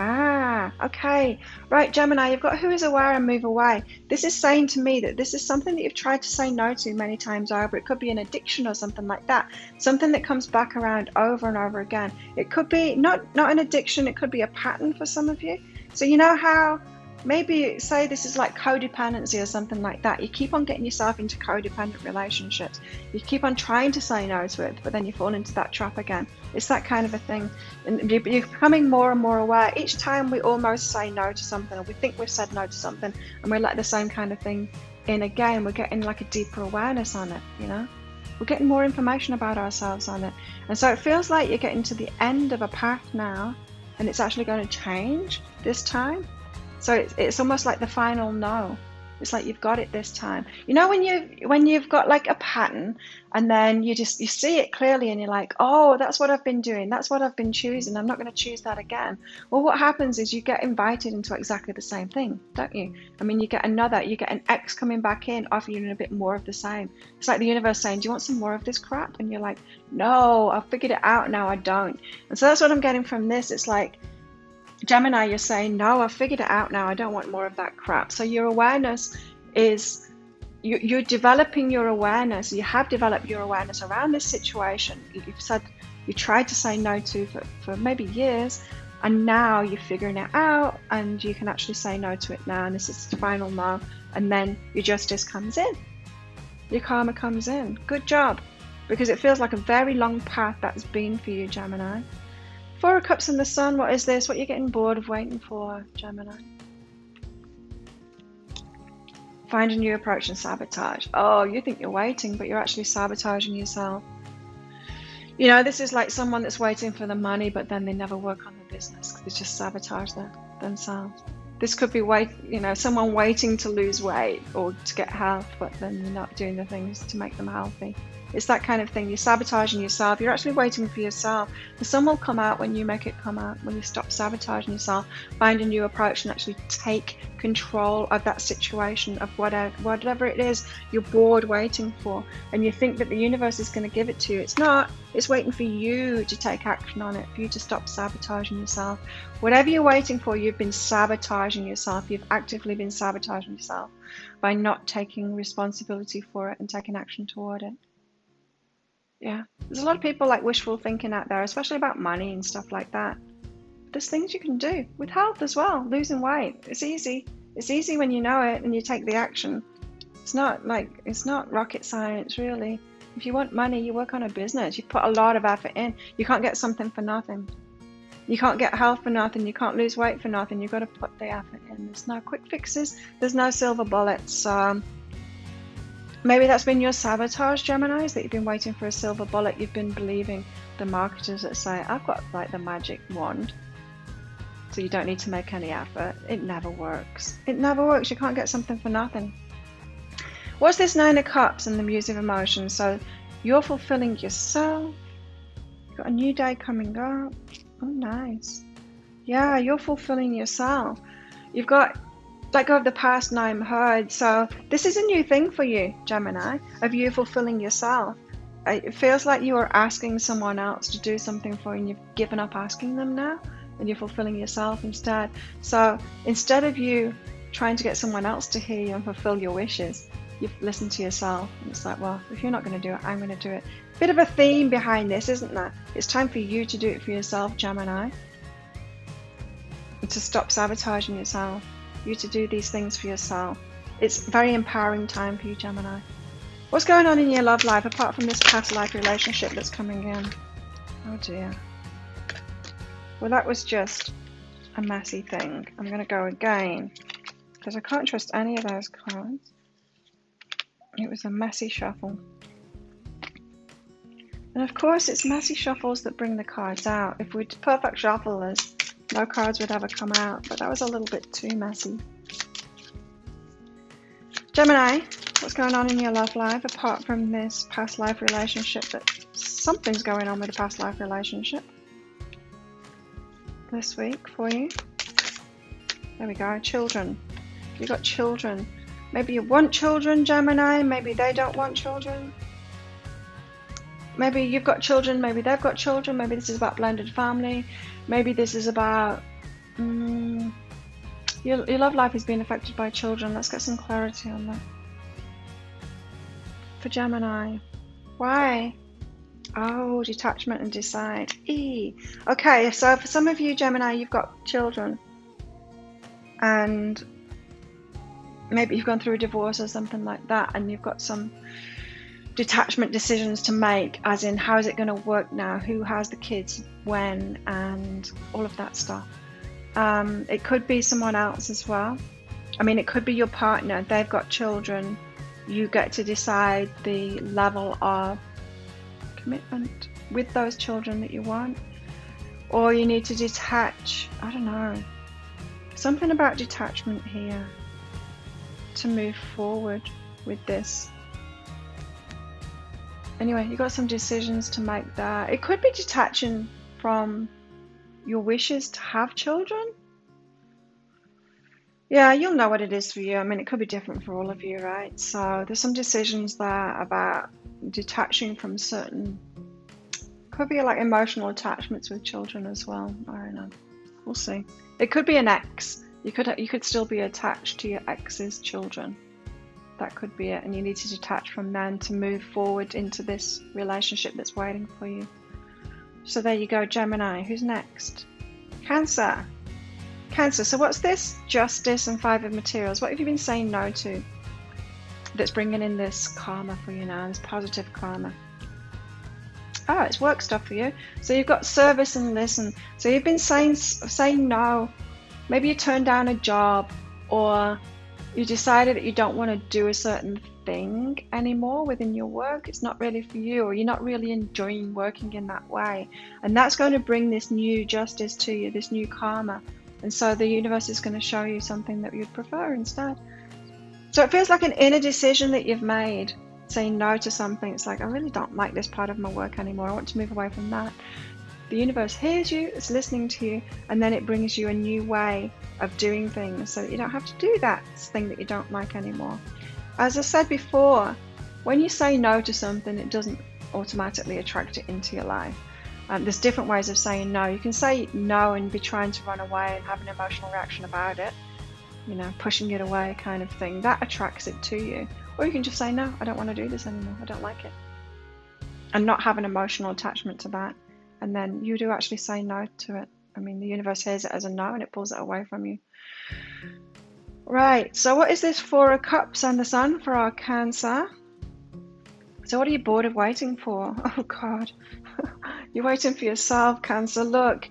Ah, okay. Right, Gemini, you've got who is aware and move away. This is saying to me that this is something that you've tried to say no to many times over. It could be an addiction or something like that. Something that comes back around over and over again. It could be not an addiction, it could be a pattern for some of you. So you know how maybe say this is like codependency or something like that. You keep on getting yourself into codependent relationships. You keep on trying to say no to it, but then you fall into that trap again. It's that kind of a thing. And you're becoming more and more aware. Each time we almost say no to something, or we think we've said no to something, and we let the same kind of thing in again, we're getting like a deeper awareness on it, you know? We're getting more information about ourselves on it. And so it feels like you're getting to the end of a path now, and it's actually going to change this time. So it's almost like the final no. It's like you've got it this time. You know when you've got like a pattern, and then you see it clearly, and you're like, oh, that's what I've been doing. That's what I've been choosing. I'm not going to choose that again. Well, what happens is you get invited into exactly the same thing, don't you? I mean, you get an ex coming back in, offering you a bit more of the same. It's like the universe saying, do you want some more of this crap? And you're like, no, I've figured it out now. I don't. And so that's what I'm getting from this. It's like, Gemini, you're saying, no, I've figured it out now. I don't want more of that crap. So your awareness is, you're developing your awareness. You have developed your awareness around this situation. You've said, you tried to say no to for maybe years, and now you're figuring it out, and you can actually say no to it now. And this is the final no. And then your justice comes in. Your karma comes in. Good job. Because it feels like a very long path that's been for you, Gemini. Four of Cups and the Sun, what is this? What you're getting bored of waiting for, Gemini? Find a new approach and sabotage. Oh, you think you're waiting, but you're actually sabotaging yourself. You know, this is like someone that's waiting for the money, but then they never work on the business. They just sabotage themselves. This could be someone waiting to lose weight or to get health, but then you're not doing the things to make them healthy. It's that kind of thing. You're sabotaging yourself. You're actually waiting for yourself. The sun will come out when you make it come out, when you stop sabotaging yourself, find a new approach, and actually take control of that situation, of whatever it is you're bored waiting for. And you think that the universe is going to give it to you. It's not. It's waiting for you to take action on it, for you to stop sabotaging yourself. Whatever you're waiting for, you've been sabotaging yourself. You've actively been sabotaging yourself by not taking responsibility for it and taking action toward it. Yeah, there's a lot of people like wishful thinking out there, especially about money and stuff like that. There's things you can do with health as well. Losing weight, it's easy. It's easy when you know it and you take the action. It's not rocket science, really. If you want money, you work on a business. You put a lot of effort in. You can't get something for nothing. You can't get health for nothing. You can't lose weight for nothing. You've got to put the effort in. There's no quick fixes. There's no silver bullets. Maybe that's been your sabotage, Geminis, that you've been waiting for a silver bullet. You've been believing the marketers that say, I've got like the magic wand, so you don't need to make any effort. It never works. It never works. You can't get something for nothing. What's this Nine of Cups and the Muse of Emotions? So you're fulfilling yourself. You've got a new day coming up. Oh, nice. Yeah, you're fulfilling yourself. You've got let go of the past 9 herd. So this is a new thing for you, Gemini, of you fulfilling yourself. It feels like you are asking someone else to do something for you, and you've given up asking them now, and you're fulfilling yourself instead. So instead of you trying to get someone else to hear you and fulfill your wishes, you've listened to yourself. And it's like, well, if you're not going to do it, I'm going to do it. Bit of a theme behind this, isn't there? It's time for you to do it for yourself, Gemini, and to stop sabotaging yourself. You to do these things for yourself. It's a very empowering time for you, Gemini. What's going on in your love life apart from this past life relationship that's coming in? Oh dear. Well, that was just a messy thing. I'm going to go again because I can't trust any of those cards. It was a messy shuffle. And of course, it's messy shuffles that bring the cards out. If we'd perfect shufflers, no cards would ever come out, but that was a little bit too messy. Gemini, what's going on in your love life apart from this past life relationship that's something's going on with a past life relationship this week for you. There we go. Children. You've got children. Maybe you want children, Gemini. Maybe they don't want children. Maybe you've got children. Maybe they've got children. Maybe this is about blended family. Maybe this is about your love life is being affected by children. Let's get some clarity on that. For Gemini. Why? Oh, detachment and decide. Okay, so for some of you, Gemini, you've got children. And maybe you've gone through a divorce or something like that, and you've got some detachment decisions to make, as in, how is it going to work now? Who has the kids? When? And all of that stuff. It could be someone else as well. I mean, it could be your partner. They've got children. You get to decide the level of commitment with those children that you want. Or you need to detach. I don't know. Something about detachment here to move forward with this. Anyway, you've got some decisions to make there. It could be detaching from your wishes to have children. Yeah, you'll know what it is for you. I mean, it could be different for all of you, right? So there's some decisions there about detaching from certain, could be like emotional attachments with children as well. I don't know. We'll see. It could be an ex. You could still be attached to your ex's children. That could be it. And you need to detach from them to move forward into this relationship that's waiting for you. So there you go, Gemini. Who's next? Cancer. Cancer. So what's this? Justice and Five of Materials. What have you been saying no to that's bringing in this karma for you now, this positive karma? Oh, it's work stuff for you. So you've got service and listen. So you've been saying no. Maybe you turned down a job, or you decided that you don't want to do a certain thing anymore within your work. It's not really for you, or you're not really enjoying working in that way. And that's going to bring this new justice to you, this new karma. And so the universe is going to show you something that you'd prefer instead. So it feels like an inner decision that you've made, saying no to something. It's like, I really don't like this part of my work anymore. I want to move away from that. The universe hears you, it's listening to you, and then it brings you a new way of doing things so that you don't have to do that thing that you don't like anymore. As I said before, when you say no to something, it doesn't automatically attract it into your life. There's different ways of saying no. You can say no and be trying to run away and have an emotional reaction about it, you know, pushing it away kind of thing. That attracts it to you. Or you can just say, no, I don't want to do this anymore. I don't like it. And not have an emotional attachment to that. And then you do actually say no to it. I mean, the universe hears it as a no and it pulls it away from you. Right, so what is this Four of Cups and the Sun for our Cancer? So what are you bored of waiting for? Oh God, you're waiting for yourself, Cancer. Look,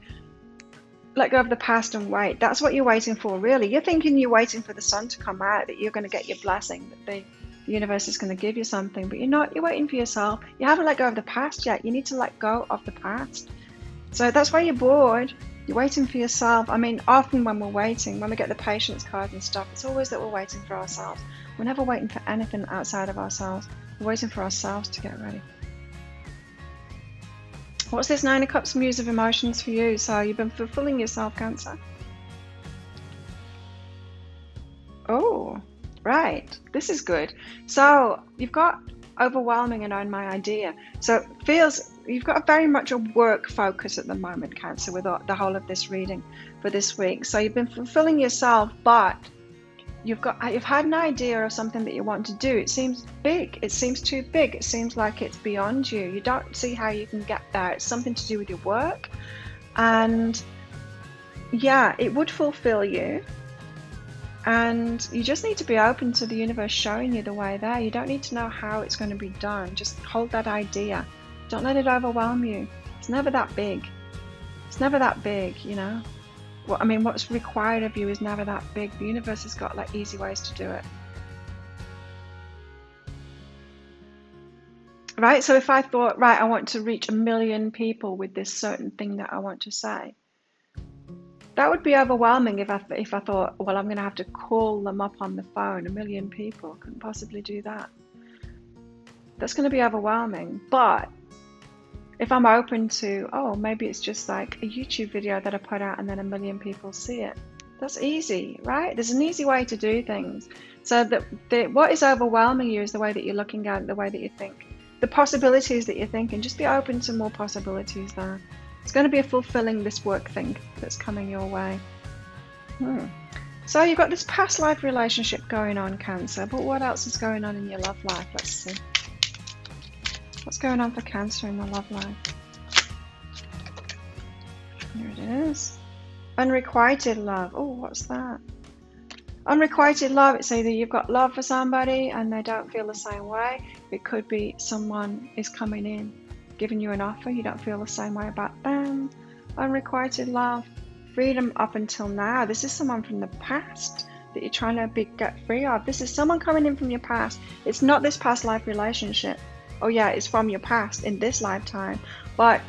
let go of the past and wait. That's what you're waiting for, really. You're thinking you're waiting for the sun to come out, that you're going to get your blessing, that the universe is going to give you something, but you're not. You're waiting for yourself. You haven't let go of the past yet. You need to let go of the past. So that's why you're bored. You're waiting for yourself. I mean, often when we're waiting, when we get the patience cards and stuff, it's always that we're waiting for ourselves. We're never waiting for anything outside of ourselves. We're waiting for ourselves to get ready. What's this Nine of Cups, Muse of Emotions for you? So you've been fulfilling yourself, Cancer. Oh, right. This is good. So you've got overwhelming and own my idea. So it feels you've got very much a work focus at the moment, Cancer, with the whole of this reading for this week. So you've been fulfilling yourself, but you've had an idea of something that you want to do. It seems big. It seems too big. It seems like it's beyond you. You don't see how you can get there. It's something to do with your work. And yeah, it would fulfill you. And you just need to be open to the universe showing you the way there. You don't need to know how it's going to be done. Just hold that idea. Don't let it overwhelm you. It's never that big. It's never that big, you know. Well, I mean, what's required of you is never that big. The universe has got like easy ways to do it. Right, so if I thought, right, I want to reach 1 million people with this certain thing that I want to say, that would be overwhelming if I thought, well, I'm going to have to call them up on the phone. 1 million people, couldn't possibly do that. That's going to be overwhelming. But If I'm open to, oh, maybe it's just like a YouTube video that I put out and then a million people see it. That's easy, right? There's an easy way to do things. So that what is overwhelming you is the way that you're looking at it, the way that you think. The possibilities that you're thinking, just be open to more possibilities there. It's going to be a fulfilling this work thing that's coming your way. So you've got this past life relationship going on, Cancer, but what else is going on in your love life? Let's see. What's going on for Cancer in the love life? Here it is. Unrequited love. Oh, what's that? Unrequited love, it's either you've got love for somebody and they don't feel the same way. It could be someone is coming in, giving you an offer, you don't feel the same way about them. Unrequited love. Freedom up until now. This is someone from the past that you're trying to get free of. This is someone coming in from your past. It's not this past life relationship. Oh yeah, it's from your past in this lifetime. But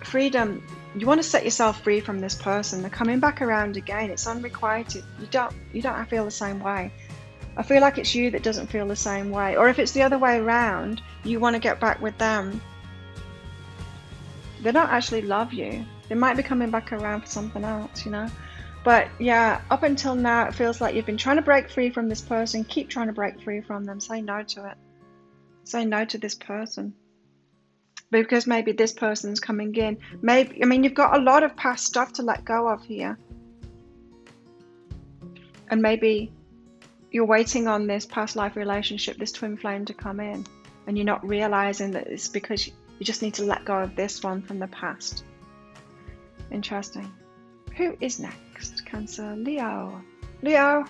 freedom, you want to set yourself free from this person. They're coming back around again. It's unrequited. You don't feel the same way. I feel like it's you that doesn't feel the same way. Or if it's the other way around, you want to get back with them. They don't actually love you. They might be coming back around for something else, you know. But yeah, up until now, it feels like you've been trying to break free from this person. Keep trying to break free from them. Say no to it. Say no to this person. Because maybe this person's coming in. Maybe, I mean, you've got a lot of past stuff to let go of here. And maybe you're waiting on this past life relationship, this twin flame to come in. And you're not realizing that it's because you just need to let go of this one from the past. Interesting. Who is next? Cancer. Leo. Leo.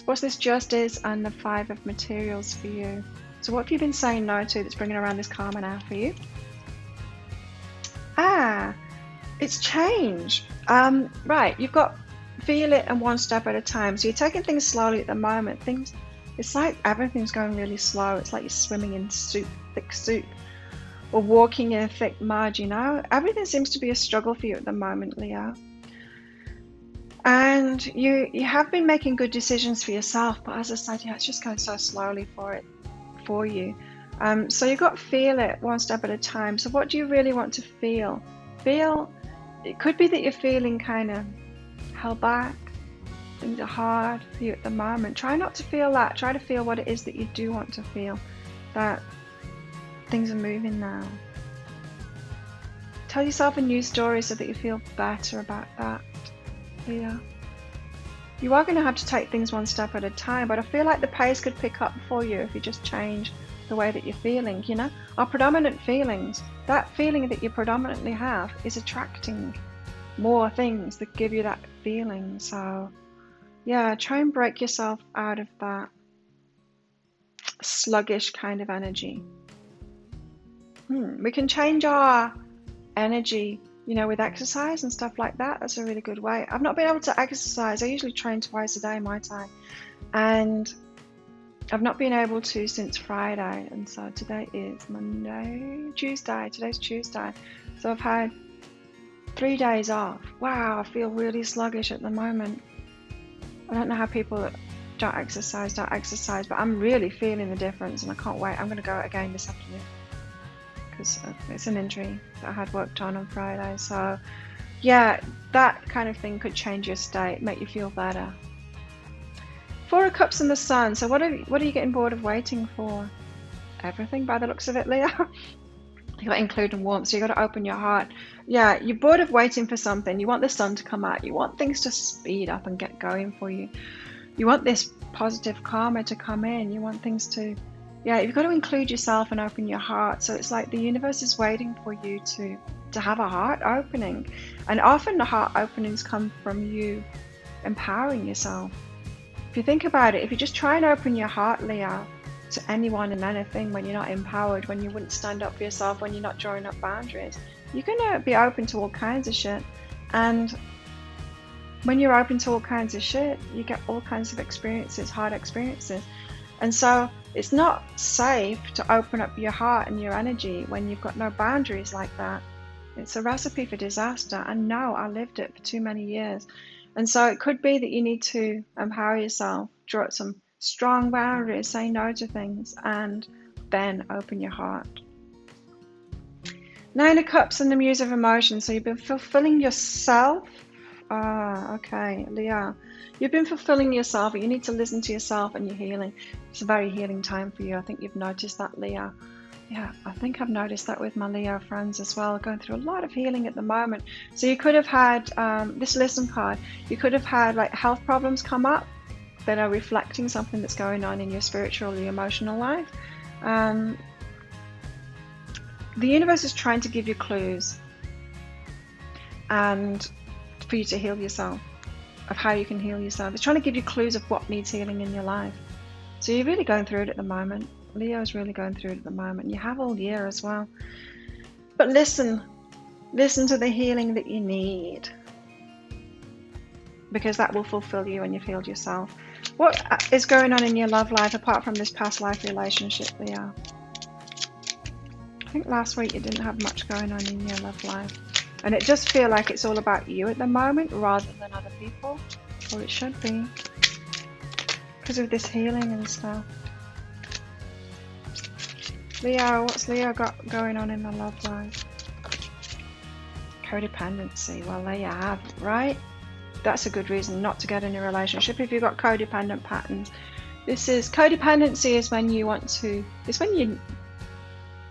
What's this justice and the 5 of materials for you? So what have you been saying no to that's bringing around this karma now for you? It's change. Right, you've got feel it and one step at a time. So you're taking things slowly at the moment. It's like everything's going really slow. It's like you're swimming in soup, thick soup, or walking in a thick mud, you know? Everything seems to be a struggle for you at the moment, Leo. And you have been making good decisions for yourself, but as I said, yeah, it's just going so slowly for you. So you've got to feel it one step at a time. So what do you really want to feel? It could be that you're feeling kind of held back. Things are hard for you at the moment. Try not to feel that. Try to feel what it is that you do want to feel. That things are moving now. Tell yourself a new story so that you feel better about that. Yeah. You are going to have to take things one step at a time, but I feel like the pace could pick up for you if you just change the way that you're feeling, you know? Our predominant feelings, that feeling that you predominantly have is attracting more things that give you that feeling. So yeah, try and break yourself out of that sluggish kind of energy. We can change our energy, you know, with exercise and stuff like that. That's a really good way. I've not been able to exercise. I usually train twice a day my time, and I've not been able to since Friday. And so today is Tuesday. Today's Tuesday. So I've had 3 days off. Wow, I feel really sluggish at the moment. I don't know how people that don't exercise, but I'm really feeling the difference, and I can't wait. I'm going to go again this afternoon, because it's an injury that I had worked on Friday. So yeah, that kind of thing could change your state, make you feel better. 4 of Cups and the Sun. So what are you getting bored of waiting for? Everything by the looks of it, Leo. You got to include warmth, so you got to open your heart. Yeah, you're bored of waiting for something. You want the sun to come out. You want things to speed up and get going for you. You want this positive karma to come in. You want things to, yeah, you've got to include yourself and open your heart. So it's like the universe is waiting for you to have a heart opening. And often the heart openings come from you empowering yourself. If you think about it, if you just try and open your heart, Leo, to anyone and anything, when you're not empowered, when you wouldn't stand up for yourself, when you're not drawing up boundaries, you're going to be open to all kinds of shit. And when you're open to all kinds of shit, you get all kinds of experiences, hard experiences. And so it's not safe to open up your heart and your energy when you've got no boundaries like that. It's a recipe for disaster. And no, I lived it for too many years. And so it could be that you need to empower yourself, draw up some strong boundaries, say no to things, and then open your heart. Nine of Cups and the Muse of Emotion. So you've been fulfilling yourself. Ah, okay, Leo. You've been fulfilling yourself, but you need to listen to yourself and your healing. It's a very healing time for you. I think you've noticed that, Leo. Yeah, I think I've noticed that with my Leo friends as well, going through a lot of healing at the moment. So you could have had this listen card. You could have had like health problems come up that are reflecting something that's going on in your spiritual or your emotional life. The universe is trying to give you clues and for you to heal yourself, of how you can heal yourself. It's trying to give you clues of what needs healing in your life. So you're really going through it at the moment. Leo's really going through it at the moment. You have all year as well. But listen to the healing that you need, because that will fulfill you when you've healed yourself. What is going on in your love life apart from this past life relationship, Leo? I think last week you didn't have much going on in your love life. And it just feels like it's all about you at the moment rather than other people. Or it should be. Because of this healing and stuff. Leo, what's Leo got going on in the love life? Codependency. Well, there you have it, right? That's a good reason not to get in a relationship if you've got codependent patterns. Codependency is when you want to, it's when you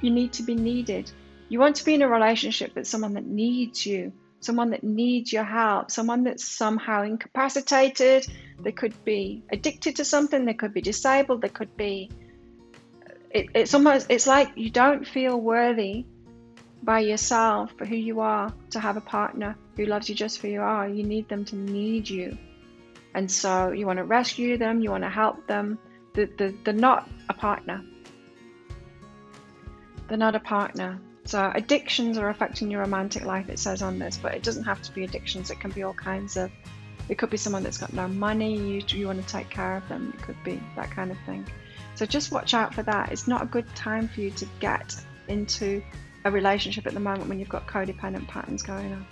need to be needed. You want to be in a relationship with someone that needs you, someone that needs your help, someone that's somehow incapacitated. They could be addicted to something, they could be disabled, they could be, it's like you don't feel worthy by yourself for who you are to have a partner who loves you just for who you are. You need them to need you. And so you want to rescue them, you want to help them. They're not a partner. They're not a partner. So addictions are affecting your romantic life, it says on this, but it doesn't have to be addictions. It can be all kinds of, it could be someone that's got no money, you want to take care of them. It could be that kind of thing. So just watch out for that. It's not a good time for you to get into a relationship at the moment when you've got codependent patterns going on.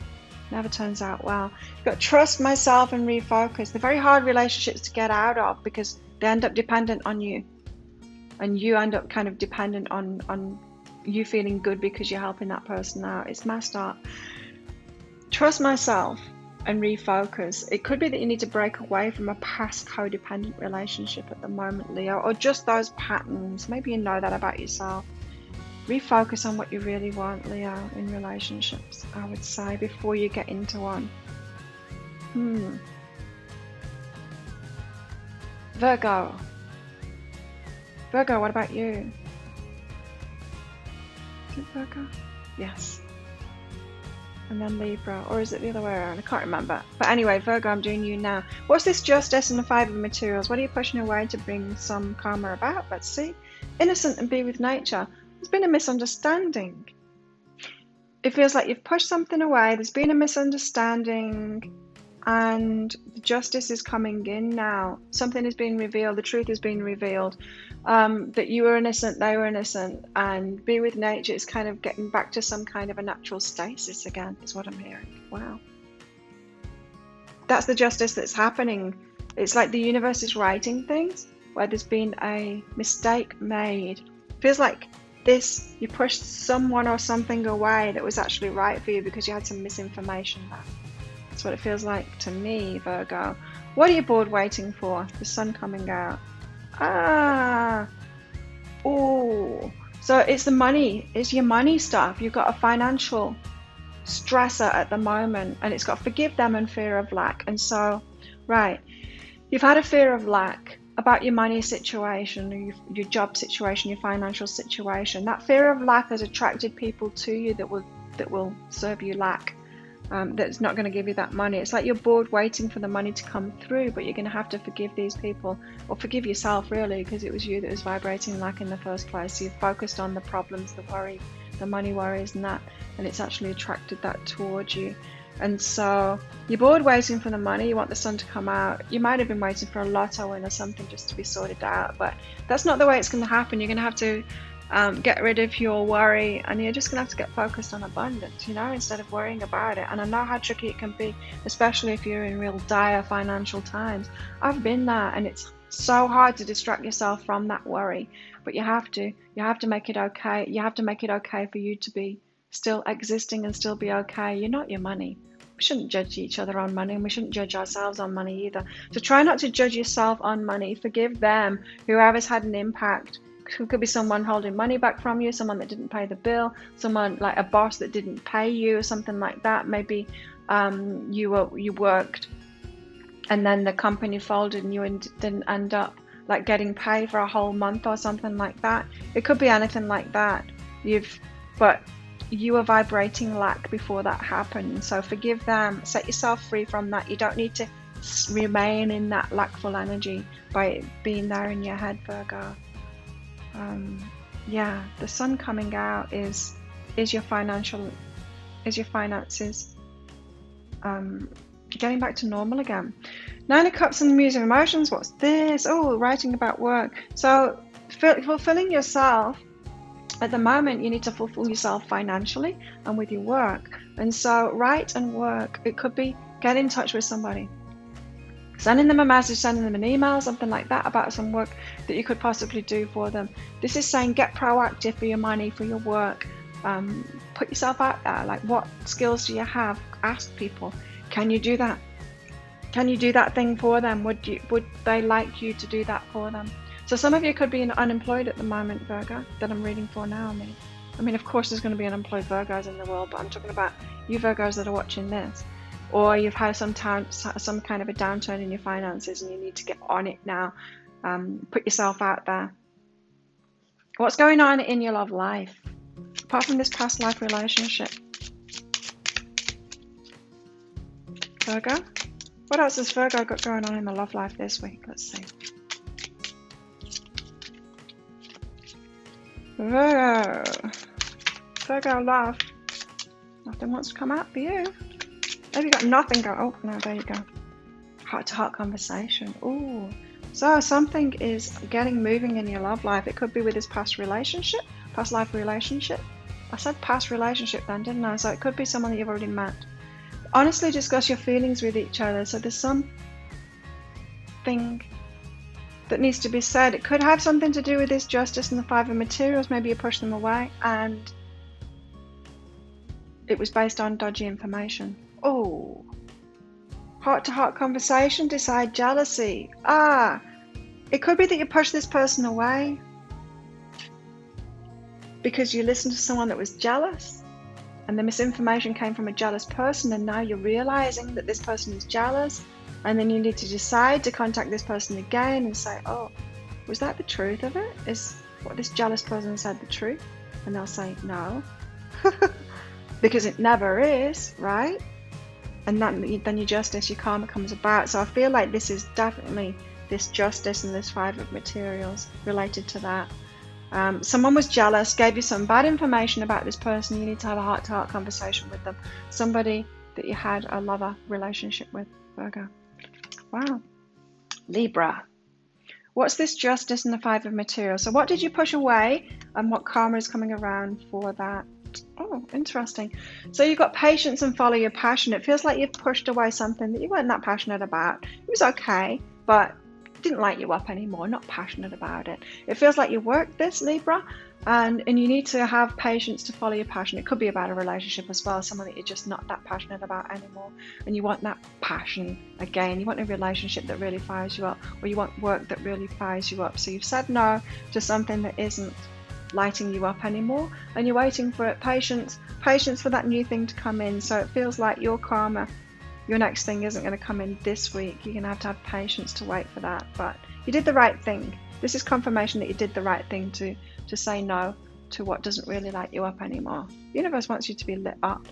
Never turns out well. You've got to trust myself and refocus. They're very hard relationships to get out of because they end up dependent on you. And you end up kind of dependent on you feeling good because you're helping that person out. It's messed up. Trust myself and refocus. It could be that you need to break away from a past codependent relationship at the moment, Leo, or just those patterns. Maybe you know that about yourself. Refocus on what you really want, Leo, in relationships, I would say, before you get into one. Virgo, what about you? Is it Virgo? Yes. And then Libra, or is it the other way around? I can't remember. But anyway, Virgo, I'm doing you now. What's this justice and the 5 of materials? What are you pushing away to bring some karma about? Let's see. Innocent and be with nature. There's been a misunderstanding. It feels like you've pushed something away. There's been a misunderstanding and the justice is coming in now. Something is being revealed. The truth is being revealed. That you were innocent, they were innocent, and be with nature is kind of getting back to some kind of a natural stasis again, is what I'm hearing. Wow. That's the justice that's happening. It's like the universe is writing things where there's been a mistake made. Feels like this, you pushed someone or something away that was actually right for you because you had some misinformation there. That's what it feels like to me, Virgo. What are you bored waiting for? The sun coming out. Oh, so it's the money, it's your money stuff. You've got a financial stressor at the moment, and it's got forgive them and fear of lack. And so, right, you've had a fear of lack about your money situation, your job situation, your financial situation. That fear of lack has attracted people to you that will serve you lack. That's not going to give you that money. It's like you're bored waiting for the money to come through, but you're going to have to forgive these people, or forgive yourself really, because it was you that was vibrating lack in the first place. So you've focused on the problems, the worry, the money worries and that, and it's actually attracted that towards you. And so you're bored waiting for the money, you want the sun to come out. You might have been waiting for a lotto win or something just to be sorted out, but that's not the way it's going to happen. You're going to have to get rid of your worry, and you're just gonna have to get focused on abundance, instead of worrying about it. And I know how tricky it can be, especially if you're in real dire financial times. I've been there, and it's so hard to distract yourself from that worry, but you have to make it okay. You have to make it okay for you to be still existing and still be okay. You're not your money. We shouldn't judge each other on money, and we shouldn't judge ourselves on money either. So try not to judge yourself on money. Forgive them, whoever's had an impact. It could be someone holding money back from you, someone that didn't pay the bill, someone like a boss that didn't pay you or something like that. Maybe you worked and then the company folded and you didn't end up like getting paid for a whole month or something like that. It could be anything like that. But you were vibrating lack before that happened. So forgive them, set yourself free from that. You don't need to remain in that lackful energy by being there in your head, Virgo. Yeah, the sun coming out is your finances getting back to normal again. 9 of Cups and the Muse of Emotions. What's this? Oh, writing about work. So fulfilling yourself. At the moment, you need to fulfill yourself financially and with your work. And so write and work. It could be get in touch with somebody. Sending them a message, sending them an email, something like that about some work that you could possibly do for them. This is saying get proactive for your money, for your work. Put yourself out there. Like, what skills do you have? Ask people. Can you do that? Can you do that thing for them? Would they like you to do that for them? So some of you could be unemployed at the moment, Virgo, that I'm reading for now. I mean, of course, there's going to be unemployed Virgos in the world, but I'm talking about you Virgos that are watching this. Or you've had some kind of a downturn in your finances and you need to get on it now. Put yourself out there. What's going on in your love life? Apart from this past life relationship. Virgo? What else has Virgo got going on in the love life this week? Let's see. Virgo love. Nothing wants to come out for you. Have you got nothing going? Oh, no, there you go. Heart-to-heart conversation. Ooh. So something is moving in your love life. It could be with this past life relationship. I said past relationship then, didn't I? So it could be someone that you've already met. Honestly discuss your feelings with each other. So there's something that needs to be said. It could have something to do with this Justice and the 5 of Materials. Maybe you push them away and it was based on dodgy information. Oh, heart-to-heart conversation, decide jealousy. It could be that you push this person away because you listened to someone that was jealous and the misinformation came from a jealous person, and now you're realizing that this person is jealous, and then you need to decide to contact this person again and say, oh, was that the truth of it? Is what this jealous person said the truth? And they'll say no. Because it never is, right? And then your justice, your karma comes about. So I feel like this is definitely this Justice and this 5 of Materials related to that. Someone was jealous, gave you some bad information about this person. You need to have a heart-to-heart conversation with them. Somebody that you had a lover relationship with, Virgo. Wow. Libra. What's this Justice and the 5 of Materials? So what did you push away and what karma is coming around for that? Oh, interesting. So you've got patience and follow your passion. It feels like you've pushed away something that you weren't that passionate about. It was okay, but it didn't light you up anymore. Not passionate about it. It feels like you worked this, Libra, and you need to have patience to follow your passion. It could be about a relationship as well, someone that you're just not that passionate about anymore, and you want that passion again. You want a relationship that really fires you up, or you want work that really fires you up. So you've said no to something that isn't lighting you up anymore, and you're waiting for it. Patience for that new thing to come in. So it feels like your karma, your next thing isn't going to come in this week. You're going to have patience to wait for that, but you did the right thing. This is confirmation that you did the right thing to say no to what doesn't really light you up anymore. The universe wants you to be lit up,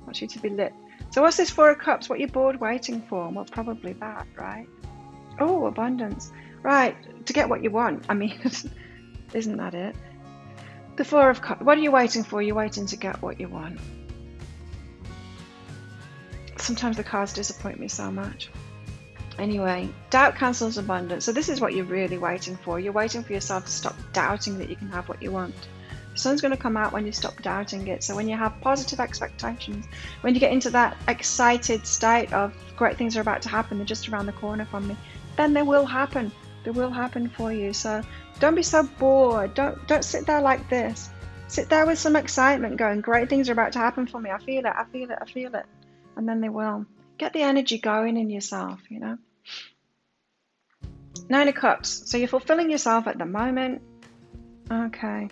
wants you to be lit. So what's this 4 of Cups? What you're bored waiting for? Well, probably that, right? Oh, abundance. Right, to get what you want. I mean, isn't that it? The 4 of Cups. What are you waiting for? You're waiting to get what you want. Sometimes the cards disappoint me so much. Anyway, doubt cancels abundance. So this is what you're really waiting for. You're waiting for yourself to stop doubting that you can have what you want. The sun's going to come out when you stop doubting it. So when you have positive expectations, when you get into that excited state of great things are about to happen, they're just around the corner from me, then they will happen. They will happen for you. So don't be so bored. Don't sit there like this. Sit there with some excitement going, great things are about to happen for me. I feel it, I feel it, I feel it. And then they will. Get the energy going in yourself, you know. Nine of Cups. So you're fulfilling yourself at the moment. Okay.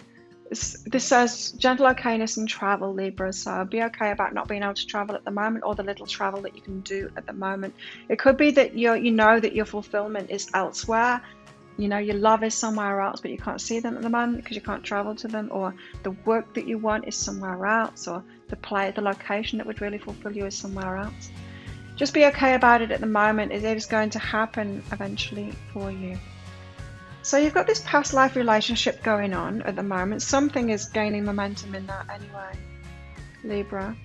This says gentle okayness and travel, Libra. So be okay about not being able to travel at the moment, or the little travel that you can do at the moment. It could be that you know that your fulfillment is elsewhere. You know, your love is somewhere else, but you can't see them at the moment because you can't travel to them, or the work that you want is somewhere else, or the location that would really fulfill you is somewhere else. Just be okay about it at the moment. It is going to happen eventually for you. So you've got this past life relationship going on at the moment. Something is gaining momentum in that anyway, Libra.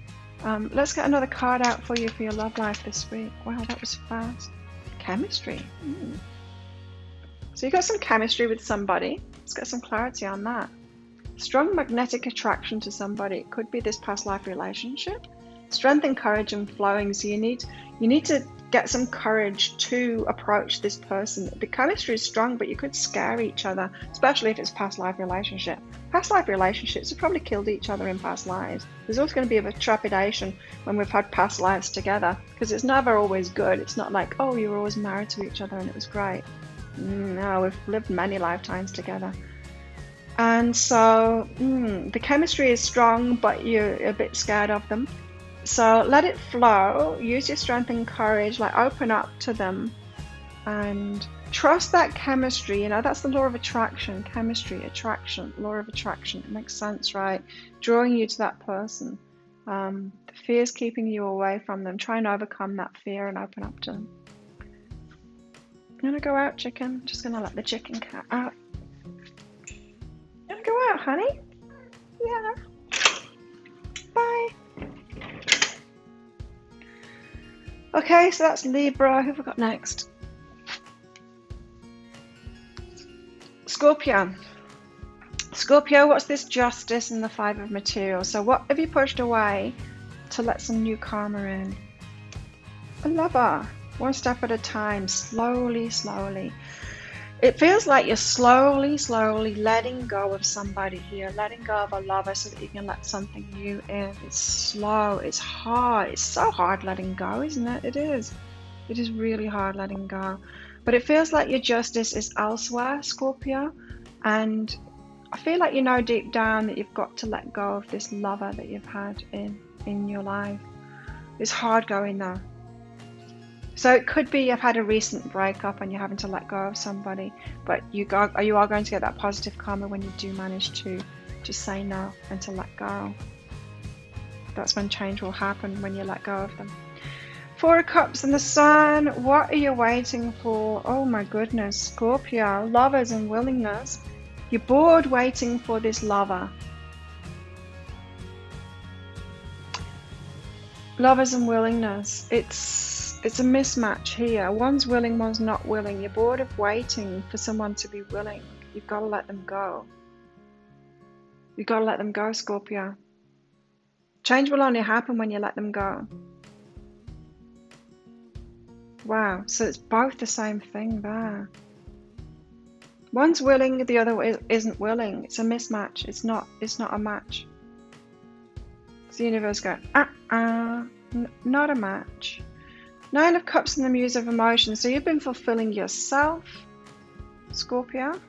Let's get another card out for you for your love life this week. Wow, that was fast. Chemistry. So you've got some chemistry with somebody. Let's get some clarity on that. Strong magnetic attraction to somebody. It could be this past life relationship. Strength and courage and flowing. So you need to get some courage to approach this person. The chemistry is strong, but you could scare each other, especially if it's past life relationship. Past life relationships have probably killed each other in past lives. There's always going to be a bit of trepidation when we've had past lives together, because it's never always good. It's not like, oh, you were always married to each other and it was great. No, we've lived many lifetimes together. And so the chemistry is strong, but you're a bit scared of them. So let it flow. Use your strength and courage, like open up to them and trust that chemistry. You know, that's the law of attraction. Chemistry, attraction, law of attraction. It makes sense, right? Drawing you to that person. The fear is keeping you away from them. Try and overcome that fear and open up to them. I'm gonna go out, chicken. Just gonna let the chicken cat out. Gonna go out, honey? Yeah. Bye. Okay, so that's Libra. Who have we got next? Scorpio. Scorpio, what's this justice and the Five of Materials? So what have you pushed away to let some new karma in? A Lover. One step at a time, slowly, slowly. It feels like you're slowly, slowly letting go of somebody here, letting go of a lover so that you can let something new in. It's slow, it's hard, it's so hard letting go, isn't it? It is. It is really hard letting go. But it feels like your justice is elsewhere, Scorpio. And I feel like you know deep down that you've got to let go of this lover that you've had in your life. It's hard going though. So it could be you've had a recent breakup and you're having to let go of somebody, but you are going to get that positive karma when you do manage to just say no and to let go. That's when change will happen, when you let go of them. Four of Cups and the Sun. What are you waiting for? Oh my goodness, Scorpio. Lovers and willingness. You're bored waiting for this lover. Lovers and willingness. It's a mismatch here. One's willing, one's not willing. You're bored of waiting for someone to be willing. You've got to let them go. You've got to let them go, Scorpio. Change will only happen when you let them go. Wow, so it's both the same thing there. One's willing, the other isn't willing. It's a mismatch. It's not a match. It's the universe going, not a match. Nine of Cups and the Muse of Emotion. So you've been fulfilling yourself, Scorpio.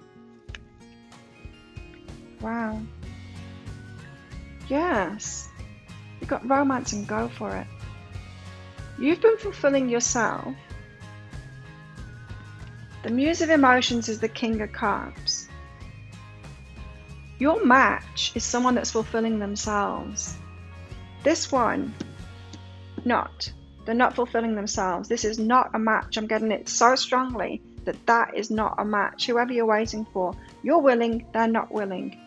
Wow. Yes. You've got romance and go for it. You've been fulfilling yourself. The Muse of Emotions is the King of Cups. Your match is someone that's fulfilling themselves. This one, not. They're not fulfilling themselves. This is not a match. I'm getting it so strongly that is not a match. Whoever you're waiting for, you're willing, they're not willing.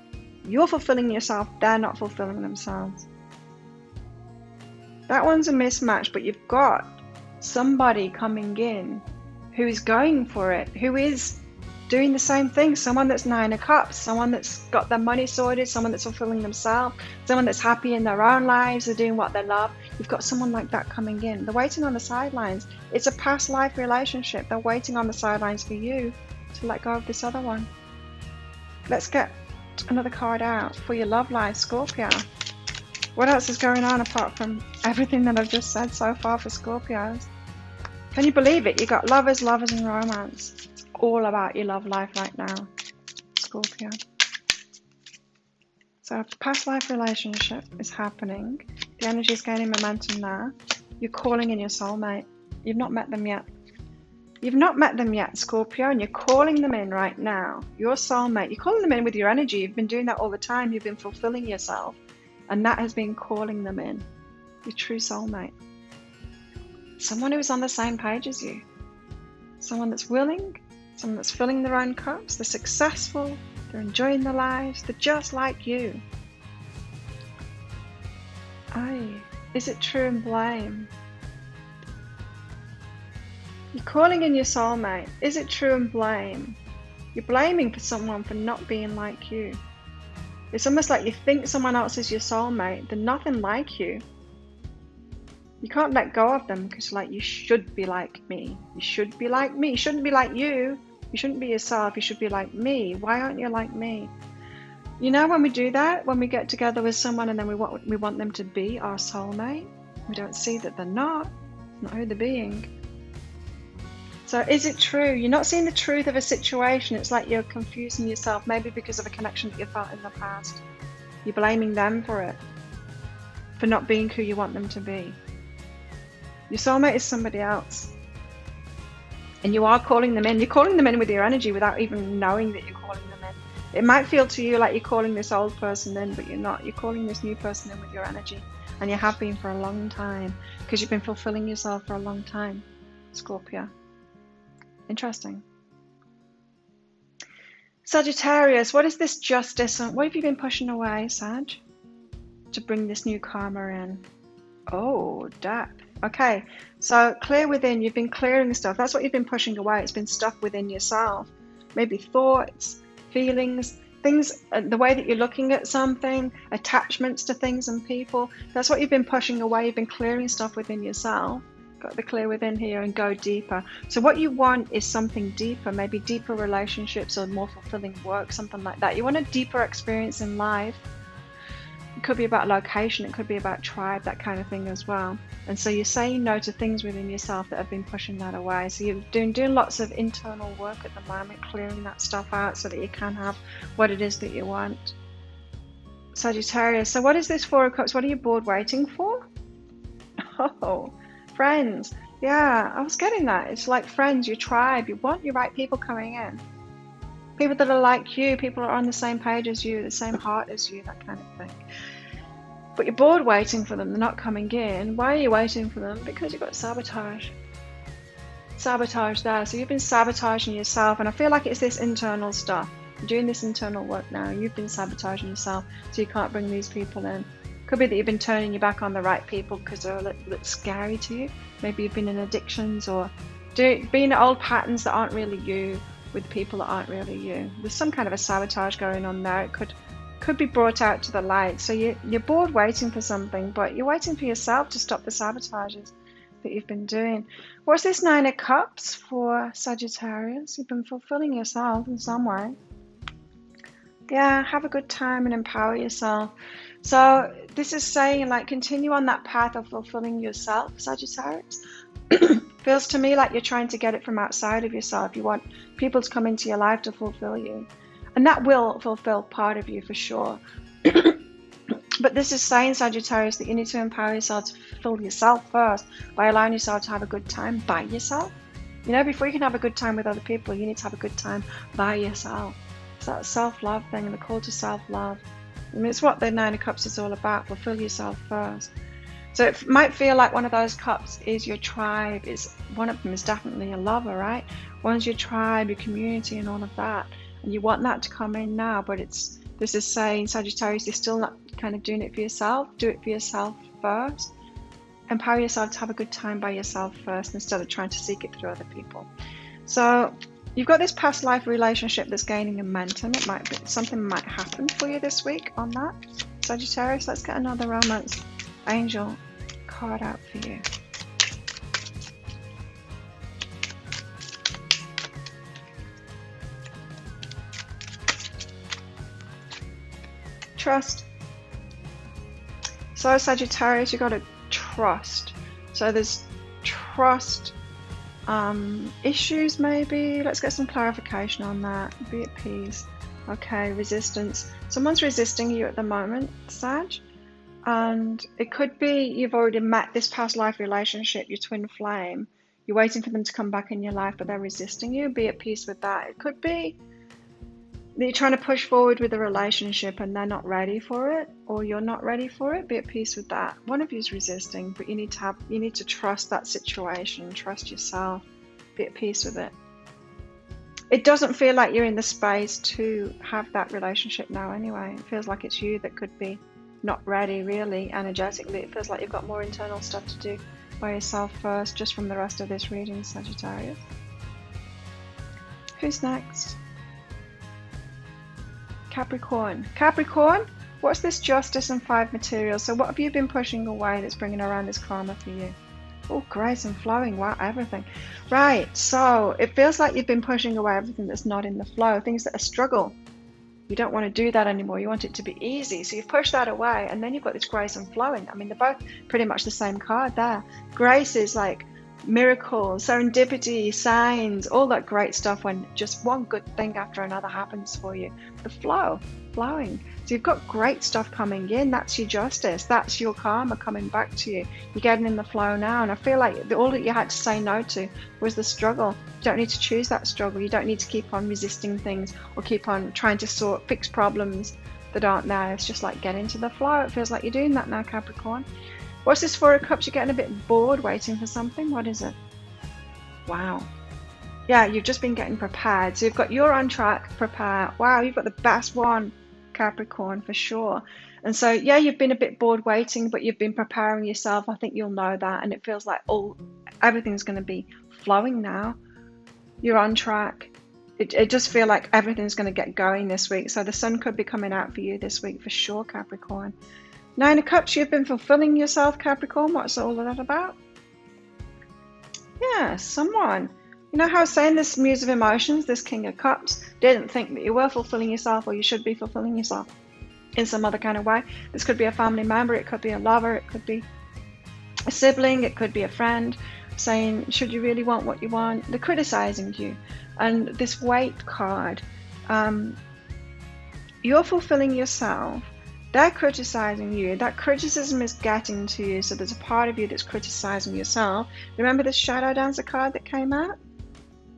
You're fulfilling yourself, they're not fulfilling themselves. That one's a mismatch, but you've got somebody coming in who is going for it, who is doing the same thing. Someone that's Nine of Cups, someone that's got their money sorted, someone that's fulfilling themselves, someone that's happy in their own lives, they're doing what they love. You've got someone like that coming in. They're waiting on the sidelines. It's a past life relationship. They're waiting on the sidelines for you to let go of this other one. Let's get another card out for your love life, Scorpio. What else is going on apart from everything that I've just said so far for Scorpios? Can you believe it? You got lovers, lovers, and romance. It's all about your love life right now, Scorpio. So past life relationship is happening. The energy is gaining momentum now. You're calling in your soulmate. You've not met them yet. You've not met them yet, Scorpio, and you're calling them in right now. Your soulmate. You're calling them in with your energy. You've been doing that all the time. You've been fulfilling yourself. And that has been calling them in. Your true soulmate. Someone who's on the same page as you. Someone that's willing. Someone that's filling their own cups. They're successful. They're enjoying their lives. They're just like you. Aye. Is it true and blame? You're calling in your soulmate. Is it true and blame? You're blaming for someone for not being like you. It's almost like you think someone else is your soulmate. They're nothing like you. You can't let go of them because like you should be like me. You should be like me. You shouldn't be like you. You shouldn't be yourself. You should be like me. Why aren't you like me? You know, when we do that, when we get together with someone and then we want them to be our soulmate, we don't see that they're not. It's not who they're being. So is it true? You're not seeing the truth of a situation. It's like you're confusing yourself, maybe because of a connection that you felt in the past. You're blaming them for it, for not being who you want them to be. Your soulmate is somebody else. And you are calling them in. You're calling them in with your energy without even knowing that you're calling them in. It might feel to you like you're calling this old person in, but you're not. You're calling this new person in with your energy. And you have been for a long time, because you've been fulfilling yourself for a long time, Scorpio. Interesting. Sagittarius, what is this justice? What have you been pushing away, Sag, to bring this new karma in? Oh, depth. Okay, so clear within. You've been clearing stuff. That's what you've been pushing away. It's been stuff within yourself. Maybe thoughts, feelings, things, the way that you're looking at something, attachments to things and people. That's what you've been pushing away. You've been clearing stuff within yourself. Got the clear within here and go deeper. So what you want is something deeper, maybe deeper relationships or more fulfilling work, something like that. You want a deeper experience in life. It could be about location, it could be about tribe, that kind of thing as well. And so you're saying no to things within yourself that have been pushing that away. So you're doing lots of internal work at the moment, clearing that stuff out so that you can have what it is that you want. Sagittarius, so what is this Four of Cups? What are you bored waiting for? Oh, friends. Yeah, I was getting that. It's like friends, your tribe. You want your right people coming in. People that are like you, people that are on the same page as you, the same heart as you, that kind of thing. But you're bored waiting for them. They're not coming in. Why are you waiting for them? Because you've got sabotage. Sabotage there. So you've been sabotaging yourself. And I feel like it's this internal stuff. You're doing this internal work now. You've been sabotaging yourself. So you can't bring these people in. Could be that you've been turning your back on the right people because they're a little bit scary to you. Maybe you've been in addictions or being in old patterns that aren't really you with people that aren't really you. There's some kind of a sabotage going on there. It could be brought out to the light. So you're bored waiting for something, but you're waiting for yourself to stop the sabotages that you've been doing. What's this Nine of Cups for Sagittarius? You've been fulfilling yourself in some way. Yeah, have a good time and empower yourself. So this is saying, like, continue on that path of fulfilling yourself, Sagittarius. Feels to me like you're trying to get it from outside of yourself. You want people to come into your life to fulfill you. And that will fulfill part of you for sure. But this is saying, Sagittarius, that you need to empower yourself to fulfill yourself first by allowing yourself to have a good time by yourself. You know, before you can have a good time with other people, you need to have a good time by yourself. It's that self-love thing and the call to self-love. I mean, it's what the Nine of Cups is all about. Fulfill yourself first. So it might feel like one of those cups is your tribe. One of them is definitely a lover, right? One's your tribe, your community, and all of that. And you want that to come in now, but this is saying, Sagittarius, you're still not kind of doing it for yourself. Do it for yourself first. Empower yourself to have a good time by yourself first instead of trying to seek it through other people. So you've got this past life relationship that's gaining momentum. Something might happen for you this week on that, Sagittarius. Let's get another romance angel card out for you. Trust. So Sagittarius, you got to trust. So there's trust issues maybe. Let's get some clarification on that. Be at peace. Okay, resistance. Someone's resisting you at the moment, Sag. And it could be you've already met this past life relationship, your twin flame. You're waiting for them to come back in your life, but they're resisting you. Be at peace with that. It could be that you're trying to push forward with a relationship and they're not ready for it, or you're not ready for it. Be at peace with that. One of you is resisting, but you need to trust that situation, trust yourself. Be at peace with it. It doesn't feel like you're in the space to have that relationship now anyway. It feels like it's you that could be not ready really energetically. It feels like you've got more internal stuff to do by yourself first, just from the rest of this reading, Sagittarius. Who's next? Capricorn. Capricorn, what's this justice and 5 materials? So what have you been pushing away that's bringing around this karma for you? Oh, grace and flowing. Wow, everything. Right, so it feels like you've been pushing away everything that's not in the flow, things that are struggle. You don't want to do that anymore. You want it to be easy. So you've pushed that away, and then you've got this grace and flowing. I mean, they're both pretty much the same card there. Grace is like miracles, serendipity, signs, all that great stuff when just one good thing after another happens for you. The flowing. So you've got great stuff coming in. That's your justice. That's your karma coming back to you. You're getting in the flow now. And I feel like all that you had to say no to was the struggle. You don't need to choose that struggle. You don't need to keep on resisting things or keep on trying to fix problems that aren't there. It's just like get into the flow. It feels like you're doing that now, Capricorn. What's this 4 of Cups? You're getting a bit bored waiting for something. What is it? Wow. Yeah, you've just been getting prepared. So you've got you're on track, prepare. Wow, you've got the best one, Capricorn, for sure. And so, yeah, you've been a bit bored waiting, but you've been preparing yourself. I think you'll know that. And it feels like everything's going to be flowing now. You're on track. It just feels like everything's going to get going this week. So the sun could be coming out for you this week for sure, Capricorn. 9 of Cups, you've been fulfilling yourself, Capricorn. What's all of that about? Yeah, someone. You know how I was saying this Muse of Emotions, this King of Cups, didn't think that you were fulfilling yourself, or you should be fulfilling yourself in some other kind of way. This could be a family member, it could be a lover, it could be a sibling, it could be a friend saying, should you really want what you want? They're criticizing you. And this weight card, you're fulfilling yourself. They're criticizing you. That criticism is getting to you. So there's a part of you that's criticizing yourself. Remember the shadow dancer card that came out?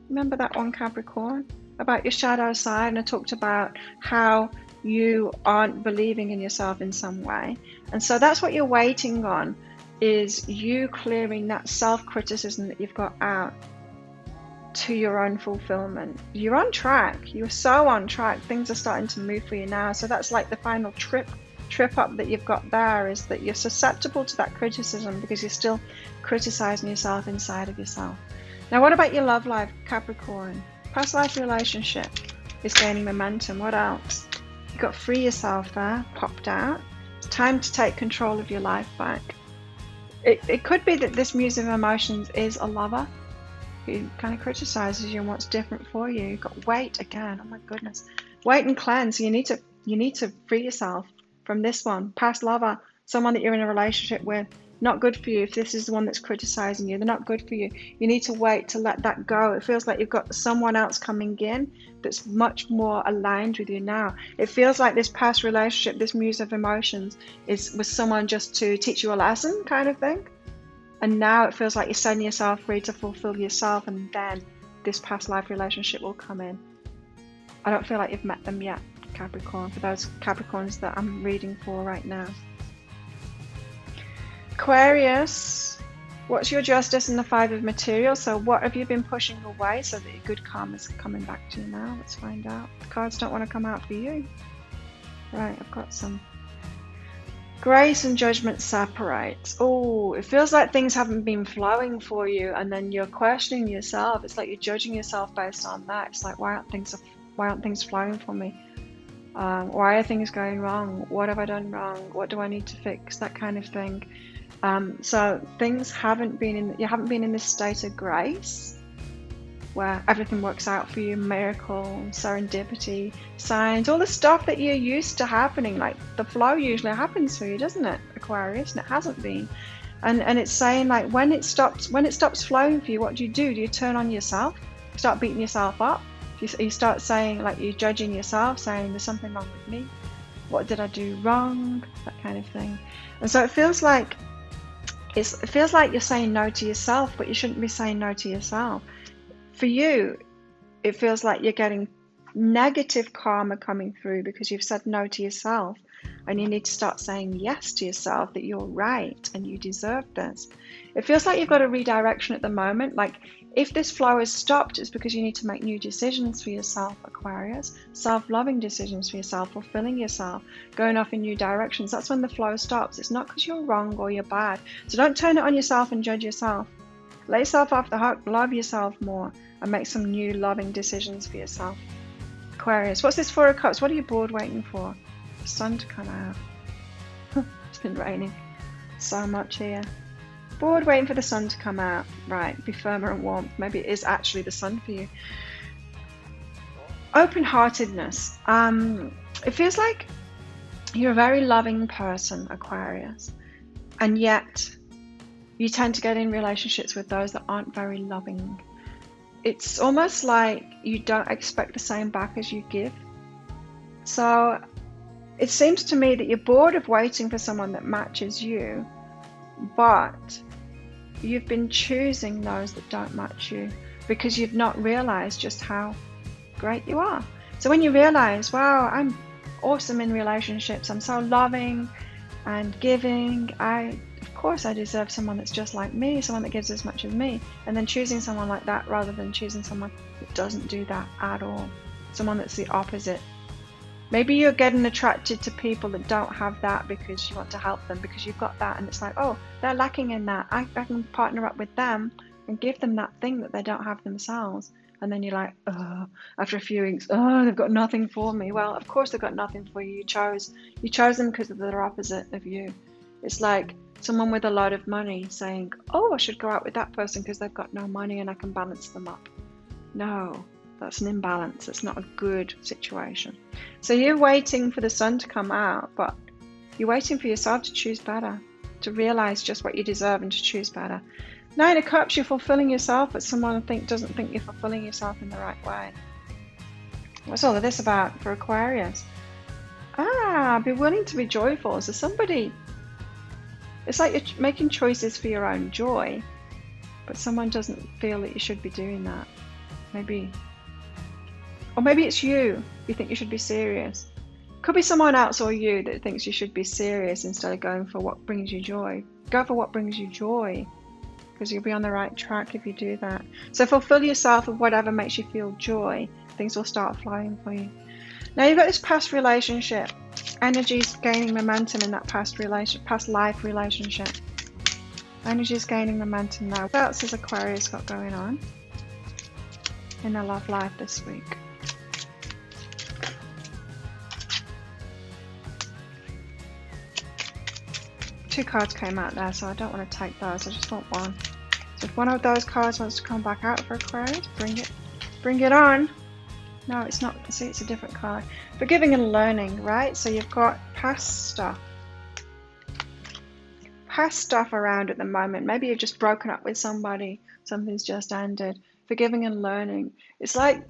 Remember that one, Capricorn? About your shadow side, and I talked about how you aren't believing in yourself in some way. And so that's what you're waiting on, is you clearing that self-criticism that you've got out to your own fulfillment. You're on track. You're so on track. Things are starting to move for you now. So that's like the final trip up that you've got there, is that you're susceptible to that criticism because you're still criticizing yourself inside of yourself. Now, what about your love life, Capricorn? Past life relationship is gaining momentum. What else? You've got free yourself there, popped out. It's time to take control of your life back. It could be that this Muse of Emotions is a lover who kind of criticizes you and wants different for you. You've got weight again. Oh my goodness. Wait and cleanse. So you need to free yourself from this one. Past lover, someone that you're in a relationship with. Not good for you. If this is the one that's criticizing you, they're not good for you. You need to wait to let that go. It feels like you've got someone else coming in that's much more aligned with you now. It feels like this past relationship, this Muse of Emotions, was someone just to teach you a lesson kind of thing. And now it feels like you're setting yourself free to fulfill yourself, and then this past life relationship will come in. I don't feel like you've met them yet, Capricorn, for those Capricorns that I'm reading for right now. Aquarius, what's your justice in the 5 of Materials? So what have you been pushing away so that your good karma is coming back to you now? Let's find out. The cards don't want to come out for you. Right, I've got some. Grace and judgment separate. Oh, it feels like things haven't been flowing for you, and then you're questioning yourself. It's like you're judging yourself based on that. It's like, why aren't things flowing for me? Why are things going wrong? What have I done wrong? What do I need to fix? That kind of thing. So things you haven't been in this state of grace. where everything works out for you, miracles, serendipity, signs, all the stuff that you're used to happening. Like the flow usually happens for you, doesn't it, Aquarius? And it hasn't been. And it's saying like when it stops flowing for you, what do? Do you turn on yourself? Start beating yourself up? You start saying, like, you're judging yourself, saying there's something wrong with me. What did I do wrong? That kind of thing. And so it feels like you're saying no to yourself, but you shouldn't be saying no to yourself. For you, it feels like you're getting negative karma coming through because you've said no to yourself, and you need to start saying yes to yourself, that you're right and you deserve this. It feels like you've got a redirection at the moment. Like if this flow has stopped, it's because you need to make new decisions for yourself, Aquarius. Self-loving decisions for yourself, fulfilling yourself, going off in new directions. That's when the flow stops. It's not because you're wrong or you're bad. So don't turn it on yourself and judge yourself. Let yourself off the hook, love yourself more, and make some new loving decisions for yourself. Aquarius, what's this Four of Cups? What are you bored waiting for? The sun to come out. It's been raining so much here. Bored waiting for the sun to come out. Right, be firmer and warm. Maybe it is actually the sun for you. Open-heartedness. It feels like you're a very loving person, Aquarius, and yet you tend to get in relationships with those that aren't very loving. It's almost like you don't expect the same back as you give. So it seems to me that you're bored of waiting for someone that matches you, but you've been choosing those that don't match you because you've not realized just how great you are. So when you realize, wow, I'm awesome in relationships, I'm so loving and giving, of course I deserve someone that's just like me, someone that gives as much as me, and then choosing someone like that rather than choosing someone that doesn't do that at all, someone that's the opposite. Maybe you're getting attracted to people that don't have that because you want to help them, because you've got that, and it's like, oh, they're lacking in that. I can partner up with them and give them that thing that they don't have themselves. And then you're like, oh, after a few weeks, oh, they've got nothing for me. Well, of course they've got nothing for you. You chose them because they're opposite of you. It's like someone with a lot of money saying, oh, I should go out with that person because they've got no money and I can balance them up. No. That's an imbalance. It's not a good situation. So you're waiting for the sun to come out, but you're waiting for yourself to choose better, to realize just what you deserve and to choose better. Nine of Cups, you're fulfilling yourself, but someone doesn't think you're fulfilling yourself in the right way. What's all of this about for Aquarius? Be willing to be joyful. So somebody, it's like you're making choices for your own joy, but someone doesn't feel that you should be doing that. Or maybe it's you think you should be serious. Could be someone else or you that thinks you should be serious instead of going for what brings you joy. Go for what brings you joy, because you'll be on the right track if you do that. So fulfill yourself with whatever makes you feel joy. Things will start flowing for you. Now you've got this past relationship. Energy's gaining momentum in that past life relationship. Energy's gaining momentum now. What else has Aquarius got going on in their love life this week? Two cards came out there, so I don't want to take those. I just want one. So if one of those cards wants to come back out for Aquarius, bring it on. No, it's not. See, it's a different card. Forgiving and learning, right? So you've got past stuff around at the moment. Maybe you've just broken up with somebody. Something's just ended. Forgiving and learning. It's like,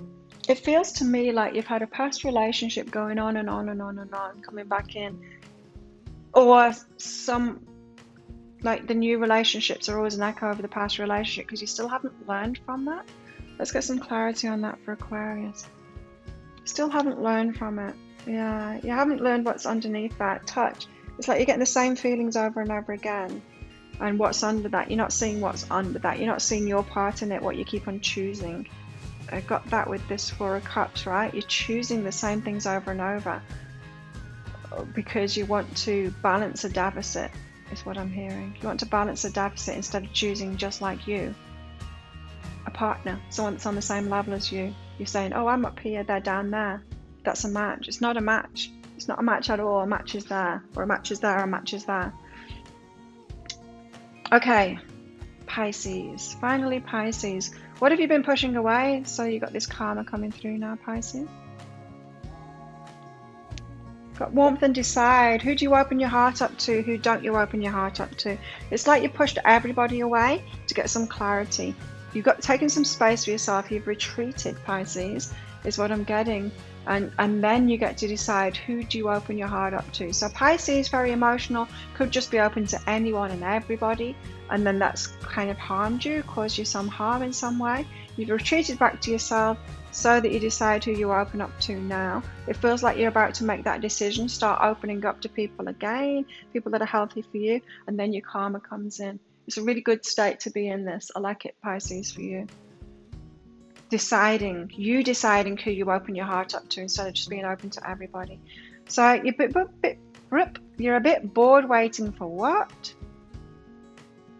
it feels to me like you've had a past relationship going on and on and on and on, coming back in. Or like the new relationships are always an echo of the past relationship because you still haven't learned from that. Let's get some clarity on that for Aquarius. Still haven't learned from it. Yeah, you haven't learned what's underneath that touch. It's like you're getting the same feelings over and over again. And what's under that? You're not seeing what's under that. You're not seeing your part in it, what you keep on choosing. I got that with this Four of Cups, right? You're choosing the same things over and over because you want to balance a deficit, is what I'm hearing. You want to balance a deficit instead of choosing just like you. A partner, someone that's on the same level as you. You're saying, oh, I'm up here, they're down there. That's a match. It's not a match. It's not a match at all. A match is there, or a match is there, or a match is there. Okay, Pisces. Finally, Pisces. What have you been pushing away? So you got this karma coming through now, Pisces. Got warmth and decide. Who do you open your heart up to? Who don't you open your heart up to? It's like you pushed everybody away to get some clarity. You've got taken some space for yourself. You've retreated, Pisces, is what I'm getting. And then you get to decide, who do you open your heart up to? So Pisces, very emotional, could just be open to anyone and everybody, and then that's kind of harmed you, caused you some harm in some way. You've retreated back to yourself so that you decide who you open up to now. It feels like you're about to make that decision, start opening up to people again, people that are healthy for you, and then your karma comes in. It's a really good state to be in this. I like it, Pisces, for you. Deciding who you open your heart up to instead of just being open to everybody. So you're a bit bored waiting for what?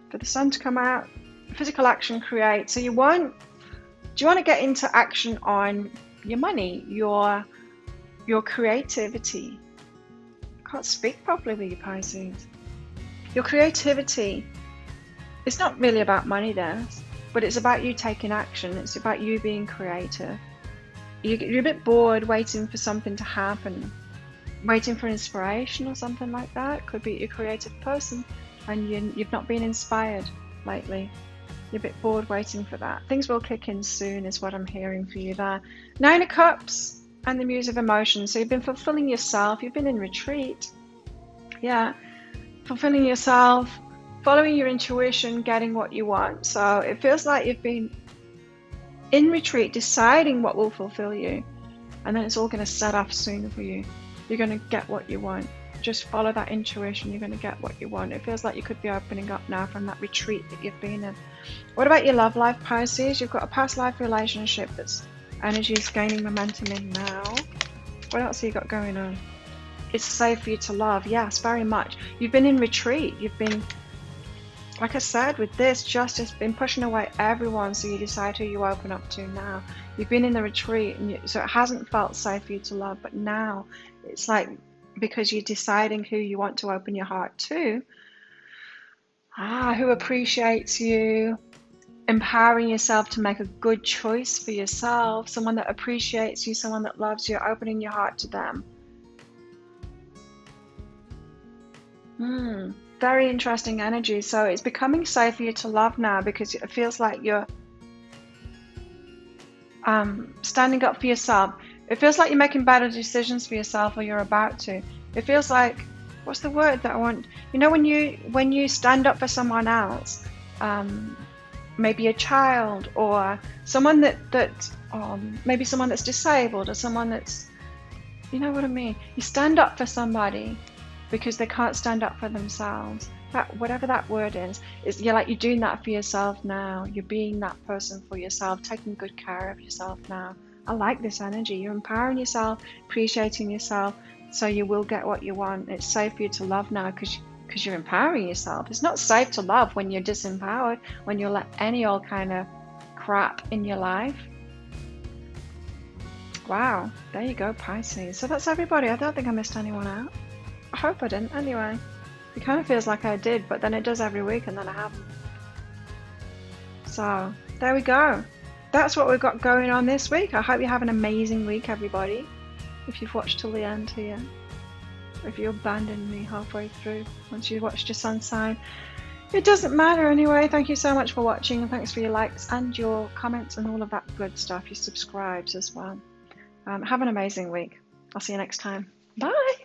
For the sun to come out, physical action create. So do you want to get into action on your money, your creativity? I can't speak properly with you, Pisces. Your creativity. It's not really about money there. But it's about you taking action. It's about you being creative. You're a bit bored waiting for something to happen, waiting for inspiration or something like that. Could be you're a creative person and you've not been inspired lately. You're a bit bored waiting for that. Things will kick in soon is what I'm hearing for you there. 9 of Cups and the Muse of Emotion. So you've been fulfilling yourself. You've been in retreat. Yeah, fulfilling yourself. Following your intuition, getting what you want. So it feels like you've been in retreat, deciding what will fulfill you. And then it's all going to set off soon for you. You're going to get what you want. Just follow that intuition. You're going to get what you want. It feels like you could be opening up now from that retreat that you've been in. What about your love life, Pisces? You've got a past life relationship that's energy is gaining momentum in now. What else have you got going on? It's safe for you to love. Yes, very much. You've been in retreat. You've been... Like I said, with this, justice been pushing away everyone, so you decide who you open up to now. You've been in the retreat, and so it hasn't felt safe for you to love, but now it's like because you're deciding who you want to open your heart to, who appreciates you, empowering yourself to make a good choice for yourself, someone that appreciates you, someone that loves you, opening your heart to them. Very interesting energy. So it's becoming safe for you to love now because it feels like you're standing up for yourself. It feels like you're making better decisions for yourself, or you're about to. It feels like, what's the word that I want? You know, when you stand up for someone else, maybe a child or someone that maybe someone that's disabled or someone that's, you know what I mean? You stand up for somebody because they can't stand up for themselves. That, whatever that word is you're doing that for yourself now. You're being that person for yourself, taking good care of yourself now. I like this energy. You're empowering yourself, appreciating yourself, so you will get what you want. It's safe for you to love now because you're empowering yourself. It's not safe to love when you're disempowered, when you let any old kind of crap in your life. Wow, there you go, Pisces. So that's everybody. I don't think I missed anyone out. I hope I didn't. Anyway, it kind of feels like I did, but then it does every week and then I haven't. So there we go. That's what we've got going on this week. I hope you have an amazing week, everybody. If you've watched till the end here, if you abandoned me halfway through once you watched your sun sign, it doesn't matter anyway. Thank you so much for watching, and thanks for your likes and your comments and all of that good stuff, your subscribes as well. Have an amazing week. I'll see you next time. Bye.